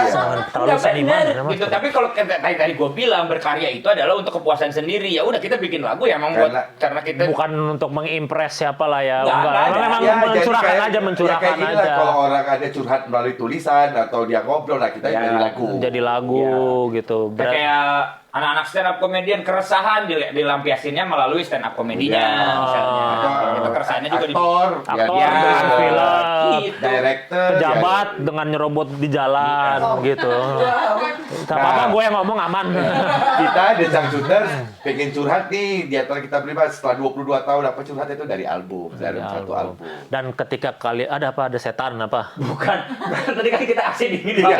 Terlalu Ya, seniman. bener, gitu. Tapi kalau tadi gue bilang berkarya itu adalah untuk kepuasan sendiri. Ya udah kita bikin lagu ya emang karena kita bukan untuk mengimpress siapa lah ya. Nggak, Enggak, nggak ada. memang Ya, jadi mencurahkan kayak- aja, mencurahkan ya, kayak gini lah, aja. kalau orang ada curhat melalui tulisan atau dia ngobrol, nah kita Ya, jadi lagu. Jadi lagu gitu. kayak anak-anak stand up comedian keresahan dilampiasinnya melalui stand up komedinya Iya. misalnya. Atau Itu keresahannya juga aktor, Aktor Ya, dengan film, gitu. director, pejabat dengan nyerobot di jalan gitu. Tak apa-apa, gue yang ngomong aman. kita The Cangcuters pengen curhat nih di antara kita berlima setelah 22 tahun apa curhat itu dari album, dari satu album. Dan ketika kali ada apa? Ada setan apa? Bukan. Tadi kan kita aksi dingin Iya.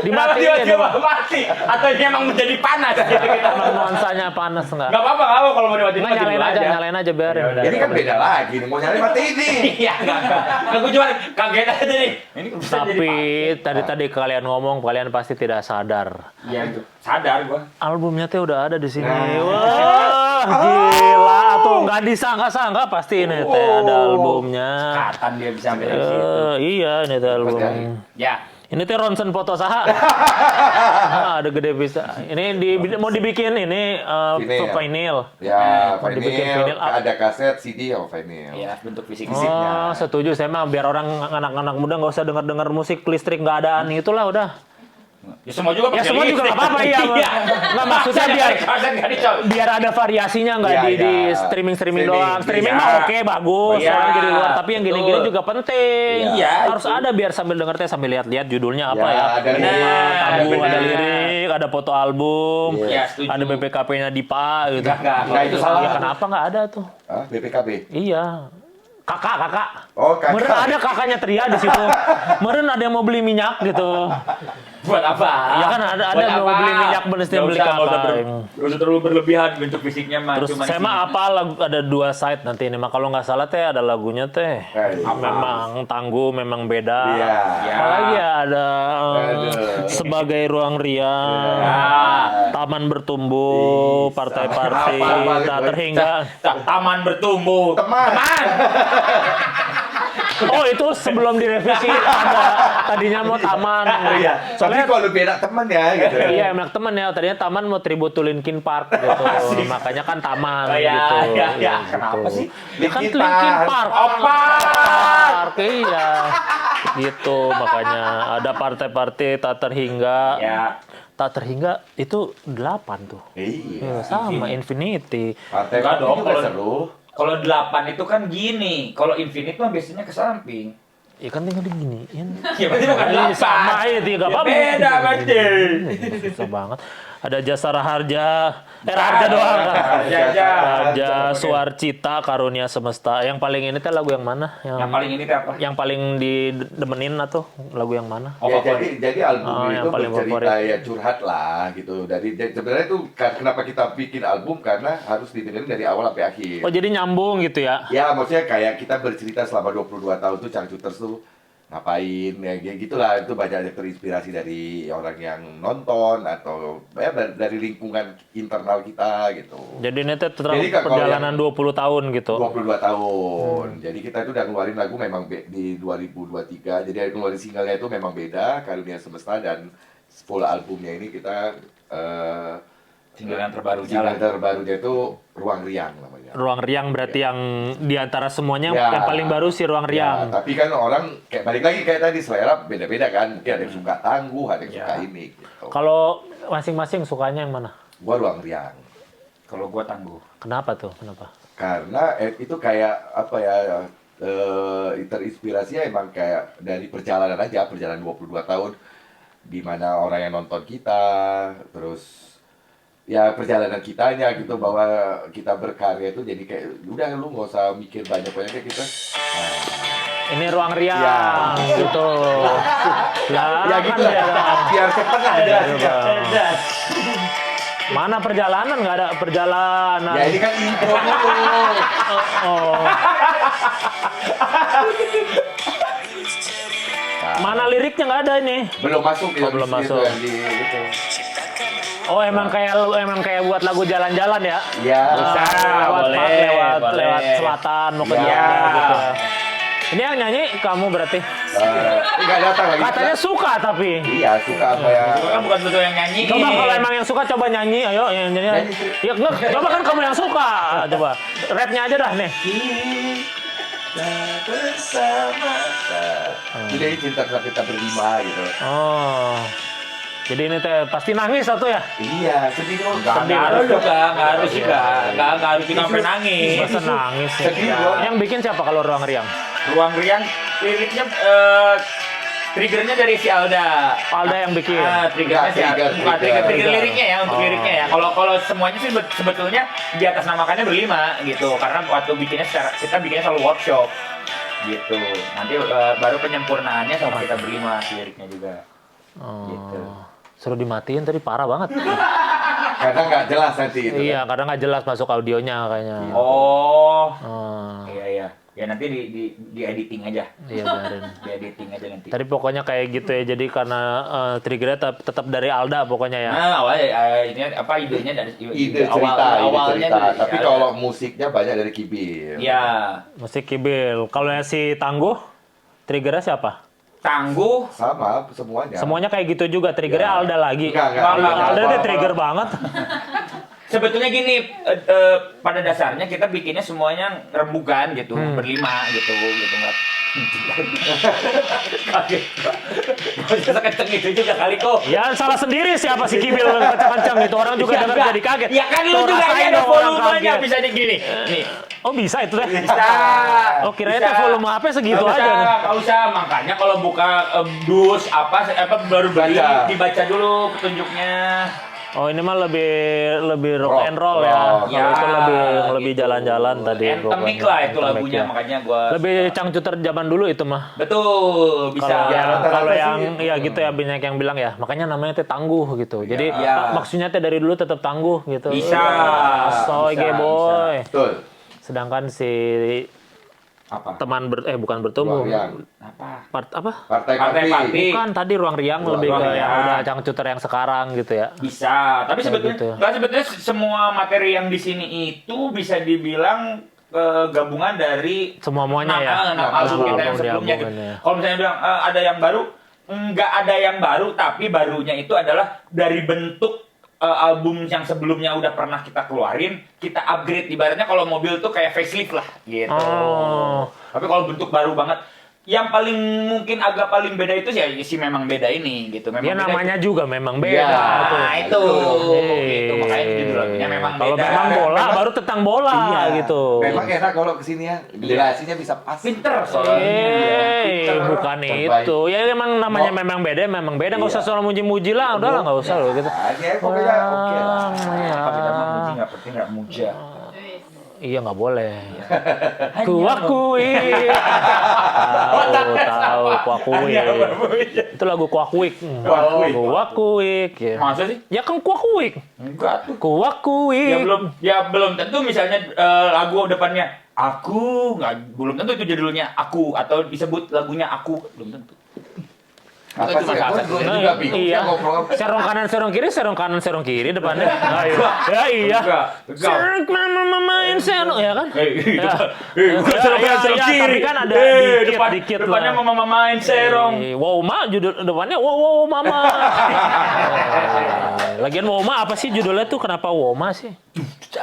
Dimatiin. Tiba-tiba mati. Atau dia emang menjadi panas. Emang nuansanya panas enggak? Gak apa-apa kalau mau dimatiin. Nggak, nyalain aja biarin. Ya udah. Ini kan beda lagi, nih, mau nyari mati ini. Iya, enggak. Gue cuma kaget aja nih. Ini bisa Tapi jadi tadi kalian ngomong, kalian pasti tidak sadar. Iya itu. Sadar gua. Albumnya teh udah ada di sini. Nah. Wah, gila tuh, nggak disangka-sangka pasti ini teh ada albumnya. Katan dia bisa sampai dari situ. Iya, ini teh album. Ya. Ini teh ronsen foto saha. Ada gede bisa. Ini mau dibikin ini Vinyl. vinyl. Ya, Mau dibikin vinyl, vinyl. ada kaset, CD, oh vinyl. Iya, bentuk fisik. Oh, setuju saya mah biar orang anak-anak muda nggak usah dengar musik listrik nggak adaan itulah udah. Ya semua juga Ya pakai semua juga listrik. nggak apa-apa iya. Nggak maksudnya biar ada variasinya nggak Iya, di iya. streaming Streaming, doang. Streaming iya. mah oke bagus Iya, orang di luar tapi yang gini-gini betul. juga penting. Iya, Harus itu. ada biar sambil denger teh sambil lihat-lihat judulnya apa Ya, ya. ada Nama, lirik, tabu, benar. ada lirik, ada foto album, Iya, setuju. ada BPKP-nya Dipa gitu. Enggak, itu salah. Ya kenapa nggak ada tuh? Ah, BPKB. Iya. Kakak. Oh, kakak. Meren ada kakaknya Tria di situ. Meren ada yang mau beli minyak gitu. Buat apa? Ya kan ada Buat yang mau apa? beli minyak benes dia Nggak beli usah, nggak usah kakak. nggak usah terlalu berlebihan bentuk fisiknya mah. Terus Cuma saya di mah sini. apa lagu ada 2 side nanti ini mah kalau nggak salah teh ada lagunya teh. Memang tangguh memang beda. Iya. Ya. Apalagi ya ada Aduh. sebagai ruang riang, Ya. taman bertumbuh, Ih, partai-partai, apa banget, tak Boy. terhingga. Taman bertumbuh. Teman. Oh itu sebelum direvisi ada tadinya mau taman. Iya. Tapi Soalnya kalau beda teman ya gitu. iya enak temen ya tadinya taman mau tribut to Linkin Park gitu. Makanya kan taman Oh, ya, gitu. ya. Ya, Kenapa gitu. sih? Ya kan Linkin Linkin Park. Park. Park. Iya. Gitu makanya ada partai-partai tak terhingga. Ya. Tak terhingga itu 8 tuh. Iya. Sama Infinity. Partai Enggak dong, juga kalau- seru. Kalau 8 itu kan gini, kalau infinite mah biasanya ke samping. Ya kan tinggal diginiin. Ya berarti bukan Ini 8. sama itu gak apa-apa. Beda berarti. Susah banget. Ada Jasara Harja. Harja doang. Raja Suarcita Karunia Semesta. Yang paling ini teh lagu yang mana? Yang paling ini tuh apa? Yang paling didemenin atau lagu yang mana? Oh, Ya, favorit. jadi album Oh, yang itu paling bercerita favorit. ya curhat lah gitu. Sebenarnya itu kenapa kita bikin album karena harus didengerin dari awal sampai akhir. Oh jadi nyambung gitu ya? Ya maksudnya kayak kita bercerita selama 22 tahun tuh Cangcuters tuh ngapain ya gitulah, itu banyak terinspirasi dari orang yang nonton atau ya dari lingkungan internal kita gitu. Jadi ini teh Jadi, kalau perjalanan 20 tahun gitu. 22 tahun. Jadi kita itu udah ngeluarin lagu memang di 2023. Jadi ada ngeluarin singlenya itu memang beda, Karunia Semesta, dan full albumnya ini kita Single yang terbarunya single lah. terbarunya itu Ruang Riang namanya. Ruang Riang berarti yang diantara semuanya Ya. yang paling baru si Ruang Riang. Ya, tapi kan orang kayak balik lagi kayak tadi selera beda-beda kan. Mungkin ada yang suka tangguh, ada yang suka ini gitu. Kalau masing-masing sukanya yang mana? Gua Ruang Riang. Kalau gua tangguh. Kenapa tuh? Kenapa? Karena itu kayak apa ya, terinspirasinya emang kayak dari perjalanan aja, perjalanan 22 tahun di mana orang yang nonton kita, terus ya perjalanan kitanya gitu, bahwa kita berkarya itu jadi kayak udah lu nggak usah mikir banyak-banyak kayak kita. Ini Ruang Riang Ya. gitu. Ya gitu kan lah, biar cepet lah jelasnya. Mana perjalanan? Nggak ada perjalanan. Ya ini kan intro dulu. Oh. Mana liriknya nggak ada ini? Belum masuk ya, belum di situ, masuk. yang di itu. Oh emang kayak buat lagu jalan-jalan ya? Ya. Bisa, boleh, boleh. lewat selatan mau ke Iya. Jogja gitu ya. Ini yang nyanyi kamu berarti? Nggak datang lagi. Katanya suka tapi. Iya suka apa ya? Itu kan bukan betul yang nyanyi. Coba kalau emang yang suka coba nyanyi, ayo yang nyanyi. Nyanyi. Ya enggak, coba kan kamu yang suka. Coba. Rapnya aja dah nih. Kita bersama. Jadi cinta kita berlima gitu. Oh. Jadi ini teh pasti nangis satu ya? Iya, sedih dong. Nggak harus juga, nggak harus juga sampai nangis. Masa nangis ya? Sedih dong. Yang bikin siapa kalau Ruang Riang? Ruang Riang liriknya triggernya dari si Alda. Alda yang bikin. Triggernya si Alda. Trigger liriknya ya untuk Oh. liriknya ya. Kalau semuanya sih sebetulnya di atas namakannya berlima gitu. Karena waktu bikinnya kita bikinnya selalu workshop gitu. Nanti baru penyempurnaannya sama kita berlima si liriknya juga. Gitu. Suruh dimatiin tadi parah banget. Karena nggak jelas nanti itu. Iya, karena nggak jelas masuk audionya kayaknya. Oh. Oh, Iya. Ya nanti di editing aja. iya biarin. Di editing aja nanti. Tadi pokoknya kayak gitu ya. Jadi karena triggernya tetap dari Alda pokoknya ya. Nah, awalnya ini apa idenya dari Ide cerita. awalnya Tapi dari si kalau Alda. musiknya banyak dari Kibil. Ya, Musik Kibil. Kalau yang si Tangguh, triggernya siapa? Tangguh. Sama semuanya. Semuanya kayak gitu juga. Triggernya Ya. Alda lagi. Enggak. Alda Apa-apa. tuh trigger banget. Sebetulnya gini, pada dasarnya kita bikinnya semuanya rembugan gitu, berlima gitu nggak. Kaget. Gak kenceng itu juga kali kok. Ya salah sendiri siapa si Kibil kencang-kencang itu. Orang juga dengar enggak. jadi kaget. Ya kan lu Tuh, juga rasain ini ada dong orang volumenya kaget. bisa gini. Nih. Oh bisa itu teh? Bisa. Oh kirain Bisa. teh volume HP segitu Nggak aja. usah, nggak usah. Makanya kalau buka dus apa baru beli Baca. dibaca dulu petunjuknya. Oh ini mah lebih rock Rock, and roll ya. rock. Kalau itu lebih gitu. jalan-jalan tadi. Endemic rock lah itu endemic, lagunya, ya. makanya gua Lebih cangcuter zaman dulu itu mah. betul bisa. Kalau Ya, rata-rata kalau sih yang gitu. ya gitu ya banyak yang bilang ya, makanya namanya teh tangguh gitu. Jadi Ya. maksudnya teh dari dulu tetap tangguh gitu. Bisa. Soy Bisa, boy. Betul. Sedangkan si Apa? teman bukan bertumbuh. Ruang Riang. Apa? Apa? Partai Partai Parti. Parti. Bukan tadi Ruang Riang Ruang lebih ke Riang. yang udah cangcuter yang sekarang gitu ya. Bisa, tapi Kayak sebetulnya gitu. nggak sebetulnya semua materi yang di sini itu bisa dibilang gabungan dari Semuanya ya. nama album kita yang sebelumnya gitu. Gabungannya. Kalau misalnya bilang ada yang baru, nggak ada yang baru, tapi barunya itu adalah dari bentuk album yang sebelumnya udah pernah kita keluarin, kita upgrade. Ibaratnya kalau mobil tuh kayak facelift lah gitu. Oh. Tapi kalau bentuk baru banget, yang paling mungkin agak paling beda itu sih memang beda ini gitu. Memang Dia beda namanya itu. juga memang beda. Ya. tuh. Nah, itu. Gitu, makanya judul lagunya memang Kalau beda. memang bola Memang- baru tentang bola Iya. gitu. Memang enak kalau kesini ya. Generasinya bisa pas. Pinter soalnya. Pinter. Bukan Terbaik. itu. Ya memang namanya memang beda. Nggak usah Iya. soal muji-muji lah. Udahlah nggak usah loh gitu. Ya, pokoknya oke lah. Ya. Apa kita mah muji nggak penting nggak muja. Iya nggak boleh. Hanya Kuakui. Tahu kuakui. Hanya memuja. Itu lagu kuakuik. Kuakuik. Kuakuik. Ya. Masa sih? Ya kan kuakuik. Enggak tuh. Kuakuik. Ya belum tentu misalnya lagu depannya aku belum tentu itu judulnya aku atau disebut lagunya aku belum tentu. Apa Itu cuma sih? salah Gue satu. juga bingung Iya. ya ngobrol. Serong kanan, serong kiri, serong kanan, serong kiri depannya. Ayo. Ya iya. Enggak. Serong mama main serong ya kan? Bukan Ya, serong kanan, ya, serong ya, kiri. tapi kan ada dikit depannya lah. mama main serong. Wow ma judul depannya wow mama. Lagian wow ma apa sih judulnya tuh kenapa wow ma sih? Gitu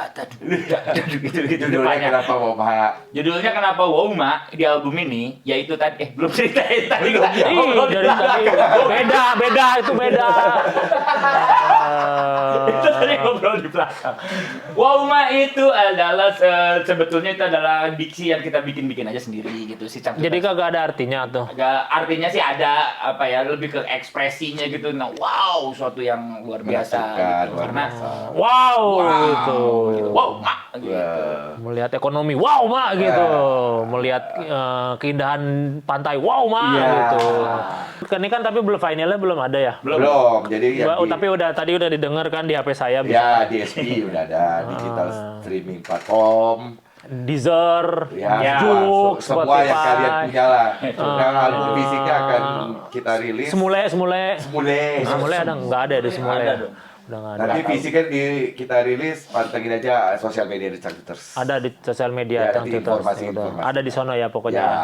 Judulnya depannya. kenapa mau Pak? Judulnya kenapa Wow Ma di album ini yaitu tadi belum ceritain tadi Belum, ya. ngobrol di Dari tadi belakang. beda itu beda. Itu tadi ngobrol di belakang. Wow Ma itu adalah sebetulnya itu adalah diksi yang kita bikin aja sendiri gitu sih. Jadi kagak ada artinya tuh. agak artinya sih ada apa ya lebih ke ekspresinya gitu. Nah, wow, suatu yang luar biasa Menakjubkan, gitu. luar Karena biasa. Wow, gitu. gitu. Wow, Ma gitu. Wah. Melihat ekonomi, wow mak gitu. Melihat keindahan pantai, wow mak Iya. gitu. Ini kan tapi belum finalnya belum ada ya. Belum. Jadi ya Oh, tapi tadi udah didengar kan di HP saya bisa. ya DSP udah ada digital streaming platform. Deezer, Ya, Joox, semua yang Spotify. kalian punya lah. Yang album fisiknya akan kita rilis. Semule. Semule. Ada nggak ada di semule. Ada dong. Udah nggak ada. Nanti fisiknya kita rilis, pantengin aja sosial media di Cangcuters. Ada di sosial media Ya, nanti Cangcuters. informasi-informasi. Udah. Ada di sono ya pokoknya. Ya.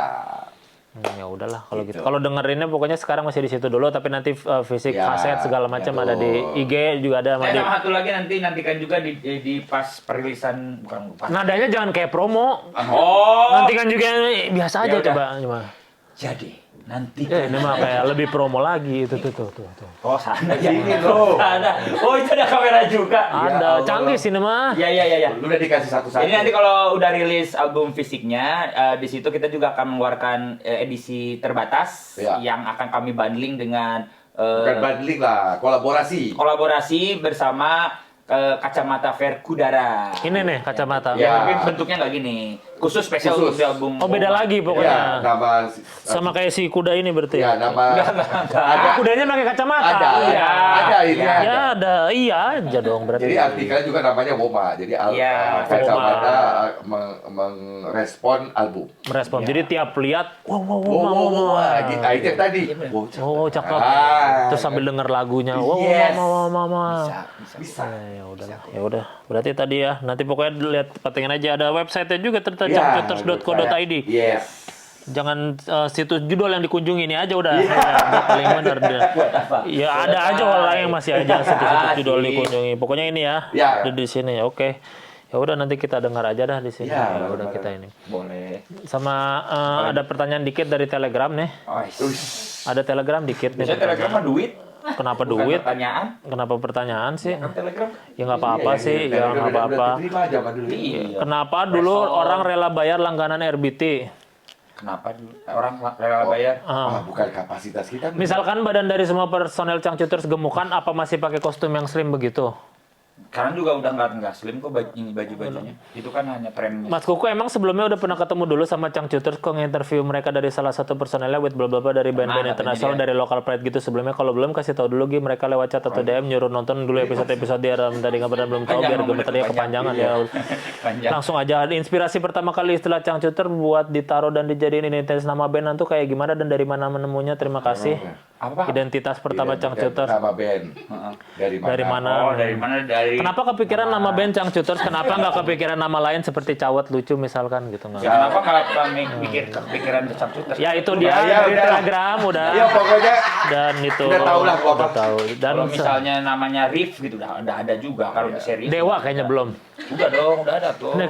Ya udahlah kalau gitu. Gitu. Kalau dengerinnya pokoknya sekarang masih di situ dulu, tapi nanti fisik Ya, kaset segala macam ya ada di tuh. IG juga ada sama di. Sama satu lagi nantikan juga di pas perilisan bukan pas. Nadanya jangan kayak promo. Oh. Nantikan juga biasa aja Ya udah. coba. Jadi nanti. Ini mah kayak lebih promo lagi itu tuh. Oh sana ya. Sini, bro. Sana. Oh itu ada kamera juga. Ada Allah. canggih sini mah. Iya. Lu udah dikasih satu-satu. Jadi nanti kalau udah rilis album fisiknya, di situ kita juga akan mengeluarkan edisi terbatas Iya. yang akan kami bundling dengan Bukan bundling lah, kolaborasi bersama kacamata Verkudara. Ini nih kacamata. Ya. Tapi bentuknya nggak gini, khusus spesial Khusus. untuk di album. Oh beda lagi Ya, pokoknya. nama Sama kayak si kuda ini berarti. ya nama Ada kudanya pakai kacamata. ada Iya. ada ini Ya ada. ada, iya aja dong berarti. Jadi artikelnya juga namanya Woma. Jadi Iya, kacamata merespon album. Merespon. Jadi tiap lihat, wow. Wah, gitu. Itu yang tadi. Oh cakep. Ah. Terus sambil denger lagunya, wow, Yes. mama. Bisa. Ya udah. Berarti tadi ya, nanti pokoknya lihat patingin aja ada website-nya juga Ya, cangcuters.co.id. Yes. Jangan situs judul yang dikunjungi ini aja udah. Ya, paling benar dia. Ya ada aja orang yang masih aja situs-situs judul dikunjungi. Pokoknya ini ya. Ya. Di sini ya. Oke. Ya udah nanti kita dengar aja dah di sini. Ya, Ya udah benar-benar. kita ini. Boleh. Sama ada pertanyaan dikit dari Telegram nih. Oh, Ada Telegram dikit nih. biasanya Telegram mah duit. Kenapa Bukan duit? pertanyaan. Kenapa pertanyaan sih? Kan Telegram. Ya nggak apa-apa sih, ya nggak apa-apa. Terima zaman dulu. Iya. Kenapa dulu Resol. orang rela bayar langganan RBT? Kenapa dulu orang rela bayar? Bukan kapasitas kita. Misalkan badan dari semua personel Cangcuters gemukan, apa masih pakai kostum yang slim begitu? Sekarang juga udah nggak slim kok baju-bajunya. Itu kan hanya trennya. Mas Kuku emang sebelumnya udah pernah ketemu dulu sama Cangcuters kok nginterview mereka dari salah satu personelnya with bla bla bla dari band-band katanya internasional dia. dari local pride gitu sebelumnya. Kalau belum kasih tahu dulu Gi, mereka lewat chat atau DM nyuruh nonton dulu episode-episode dia tadi nggak pernah belum tahu Panjang, biar nomor gemeternya panjang. kepanjangan Iya. ya. Panjang. Langsung aja inspirasi pertama kali istilah Cangcuter buat ditaruh dan dijadiin identitas nama band tuh kayak gimana dan dari mana menemunya? Terima kasih. Apa? Identitas pertama Cangcuter. Nama band. Dari mana? Dari mana? Oh, dari mana? Dari Kenapa kepikiran nama band Cangcuters? Kenapa nggak kepikiran nama lain seperti Cawet lucu misalkan gitu nggak? Kenapa nggak mikir kepikiran Cangcuters? Ya itu dia Udah, ya, dari udah. Telegram udah. Iya pokoknya Dan itu Udah tahu lah gua udah apa. tahu. Dan Kalau misalnya namanya Riff gitu udah ada juga kalau di seri. Dewa kayaknya belum. Udah dong, udah ada tuh. Nah,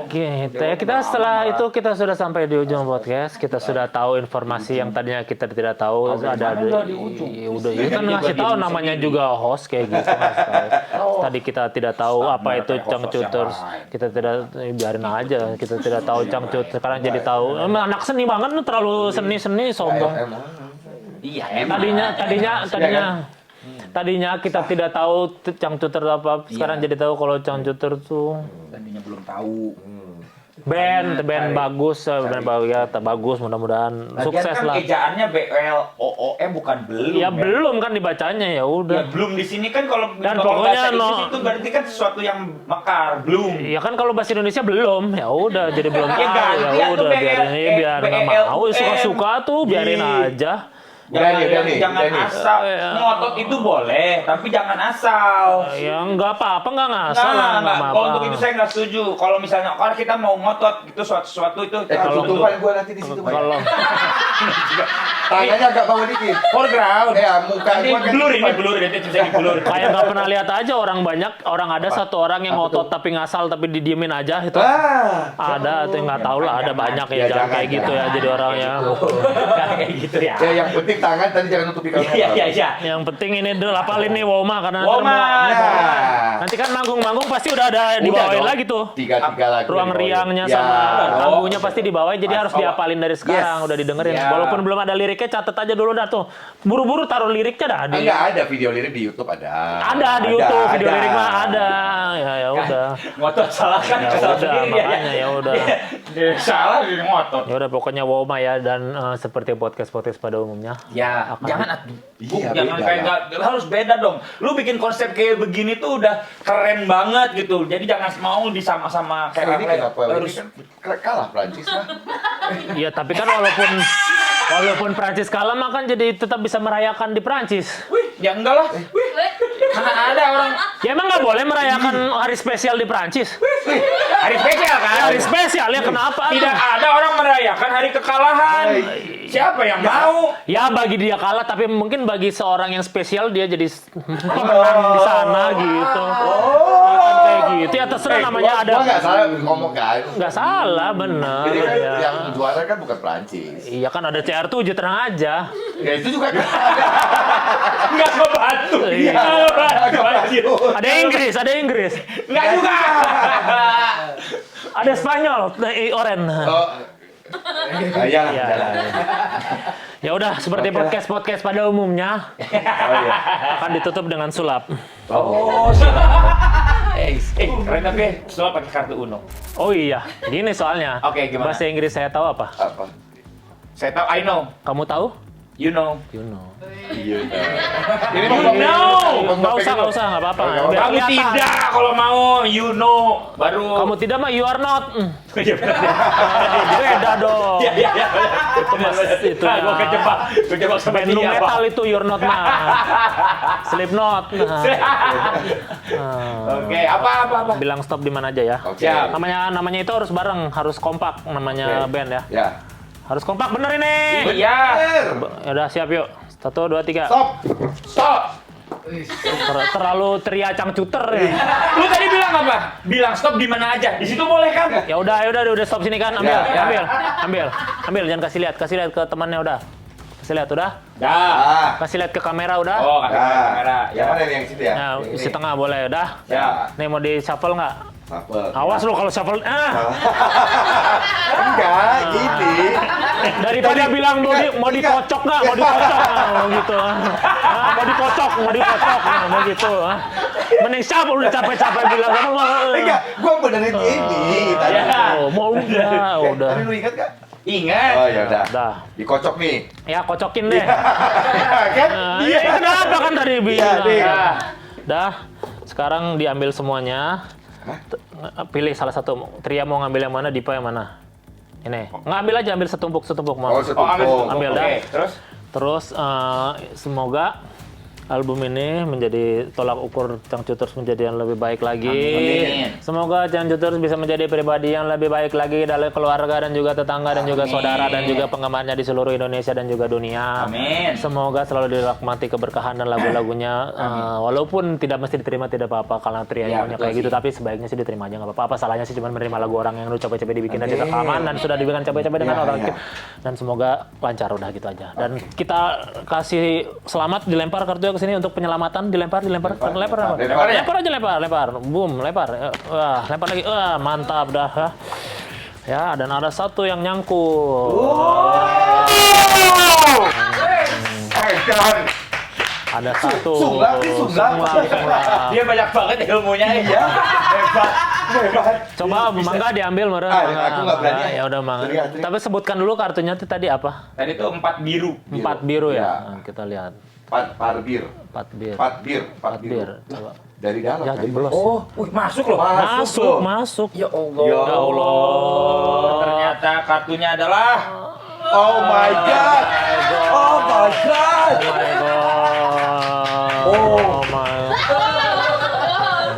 kita setelah itu kita sudah sampai di ujung podcast. Kita sudah tahu informasi yang tadinya kita tidak tahu. Ada udah di ujung. Udah ya kan ngasih tahu namanya juga host kayak gitu. ngasih tahu. Tadi kita tidak tahu apa itu kayak host-host Cangcuters. yang lain. Kita tidak biarin aja. Kita tidak tahu Cangcuters. Sekarang jadi tahu. Emang anak seni banget lu terlalu seni sombong. emang. Iya, emang. Tadinya kita tidak tahu Cangcuter apa, sekarang jadi tahu kalau Cangcuter tuh Tadinya belum tahu. band bagus, band bagus, mudah-mudahan Lagian sukses kan lah. ejaannya BLOOE bukan belum. Ya belum kan dibacanya ya Ya udah. belum di sini kan kalau Dan kalau pokoknya bahasa Inggris itu berarti kan sesuatu yang mekar, belum. Ya kan kalau bahasa Indonesia belum, ya udah jadi belum Ya tahu ganti ya atau udah biarin aja biar nggak mau suka-suka tuh biarin aja. Udah nih. Jangan asal ngotot itu boleh, tapi jangan asal. Ya nggak apa-apa nggak ngasal lah nggak Nggak. apa-apa. Kalau untuk itu saya nggak setuju. Kalau misalnya kalau kita mau ngotot gitu sesuatu itu Kalau tutupan gua nanti di situ Pak. Kalau Tangannya agak bawah dikit. foreground. Ya, muka Ini gua kan blur ini tutupan. blur nanti bisa di blur. kayak nggak pernah lihat aja orang ada satu orang yang Apa ngotot tuh? tapi ngasal tapi didiemin aja itu. Ah. Ada tuh nggak tahu lah ada banyak ya, Ya, jangan kayak jangan. gitu ya jadi orang ya. Kayak gitu ya. Ya yang penting tangan tadi jangan nutupi kamera. Iya. Yang penting ini dulu hafalin nih Woma karena Woma. ntar mau- Nah. nanti kan manggung-manggung pasti udah ada dibawain dong. lagi tuh. Tiga lagi. Ruang dibawain. riangnya Ya. sama dong. lagunya pasti dibawain jadi harus dihafalin dari sekarang Yes. udah didengerin. Ya. Walaupun belum ada liriknya catet aja dulu dah tuh. Buru-buru taruh liriknya dah di. Enggak ada video lirik di YouTube ada. Ada di YouTube video ada. lirik mah ada. Ya udah. Ngotot salah kan Ya kesalahan udah, sendiri dia. makanya ya udah. Dia salah dia ngotot. Ya udah pokoknya Woma ya dan seperti podcast-podcast pada umumnya. Ya, Akan- jangan atuh. Iya, Jangan beda kayak lah. nggak harus beda dong. Lu bikin konsep kayak begini tuh udah keren banget gitu. Jadi jangan mau disama-sama Ini kayak kenapa? harus Ini kan kalah Prancis lah. Iya, tapi kan walaupun Prancis kalah mah kan jadi tetap bisa merayakan di Prancis. wih, ya enggak lah. Wih. Mana ada orang Ya emang nggak boleh merayakan hari spesial di Prancis. hari spesial kan? Hari spesial ya kenapa? Tidak ada orang merayakan hari kekalahan. Siapa yang mau? Ya bagi dia kalah, tapi mungkin bagi seorang yang spesial dia jadi menang di sana gitu. Ya kan kayak gitu ya terserah namanya ada. Gua nggak salah ngomong kan. Nggak salah, bener. Jadi kan Ya. yang juara kan bukan Prancis. Iya kan ada CR7 tenang aja. Ya itu juga kan. Nggak ngebantu. Iya. Nggak ngebantu, anjir. Ada Inggris, ada Inggris. Nggak juga. Ada Spanyol, Oren. Oh. Ya, Ya, ya udah seperti podcast pada umumnya Oh iya. akan ditutup dengan sulap. Oh, keren tapi soal pakai kartu Uno. Oh iya, gini soalnya. Oke, gimana? Bahasa Inggris saya tahu apa? Apa? Saya tahu, I know, Kamu tahu? you know. You know. Iya. Ini You mau know. Nggak usah, nggak apa-apa. Nggak apa-apa. Biar Kamu kelihatan. tidak kalau mau, you know, baru. Kamu tidak mah you are not. Iya, benar. Beda dong. Iya, iya, iya. Itu Nah, gua kejebak sama Band nu dia, metal Pak. itu you're not mah. Slipknot. Nah. Oke, apa. Bilang stop di mana aja ya. Oke. Siap. Namanya itu harus bareng, harus kompak namanya Oke. band ya. Ya. Harus kompak bener ini. Iya. Ya udah siap yuk. 1, 2, 3. Stop. Terlalu teriak cangcuter ya. Lu tadi bilang apa? Bilang stop di mana aja. Di situ boleh kan? Ya udah stop sini kan. Ambil, Ya, ya. ambil. Jangan kasih lihat ke temannya udah. Kasih lihat udah. Dah. Kasih lihat ke kamera udah. Oh, kasih kamera. Yang Ya. mana nih yang situ ya? Nah, Yang isi ini. tengah boleh udah. Ya. Nih mau di shuffle nggak? Shuffle. Awas lo kalau shuffle. Enggak, gini. Daripada bilang mau dikocok nggak? Mau dikocok mau gitu. Mau dikocok. Mau gitu. Mending siapa udah capek-capek bilang sama Enggak, gua benerin ini tadi. mau udah. Tadi lu ingat nggak? Ingat. Oh ya udah. Udah. Dikocok nih. Ya kocokin deh. Kan? Ya, kenapa kan tadi bilang? Iya, Dik. Dah. Sekarang diambil semuanya. Pilih salah satu. Tria mau ngambil yang mana, Dipa yang mana? Ini. Ngambil aja, ambil setumpuk mau. Oh, setumpuk. Ambil. Ambil dah. Oke, terus? Terus semoga album ini menjadi tolak ukur Cangcuters menjadi yang lebih baik lagi. Amin. Semoga Cangcuters bisa menjadi pribadi yang lebih baik lagi dari keluarga dan juga tetangga dan juga Amin. saudara dan juga penggemarnya di seluruh Indonesia dan juga dunia. Amin. Semoga selalu dirahmati keberkahan dan lagu-lagunya. Walaupun tidak mesti diterima tidak apa-apa karena Tria Ya, punya betul kayak gitu, sih. tapi sebaiknya sih diterima aja nggak apa-apa. Apa salahnya sih cuma menerima lagu orang yang lu capek-capek dibikin dari Amin. rekaman dan sudah dibikin capek-capek dengan Ya, orang ya. dan semoga lancar udah gitu aja. Dan kita kasih selamat dilempar kartunya ke sini untuk penyelamatan, dilempar. Lempar Lempar aja. Boom, lempar. Wah, lempar lagi. Wah, mantap dah. Ya, dan ada satu yang nyangkut. Jangan. Ada satu. Sungguh. Dia banyak banget ilmunya ya. Hebat. Coba mangga diambil meren. Aku nggak berani. Ya udah mangga. Teri. Tapi sebutkan dulu kartunya tuh tadi apa? Tadi tuh 4 biru. 4 biru ya. Ya. Nah, kita lihat. Par bir. 4 bir. 4 bir. 4 4 bir. bir. Coba. Dari dalam. Ya, kan? jeblos. Oh, masuk loh. Masuk. Ya Allah. Ya Allah. Ternyata kartunya adalah Oh my god. Oh my god. Oh my god. Oh. my.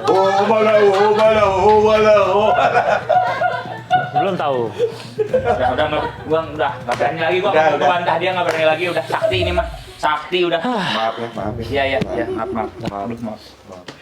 Oh malah. Belum tahu. gua udah nggak berani lagi gua Udah, mau udah. bantah dia nggak berani lagi udah sakti ini mah sakti udah Maaf ya. iya maaf Maaf. maaf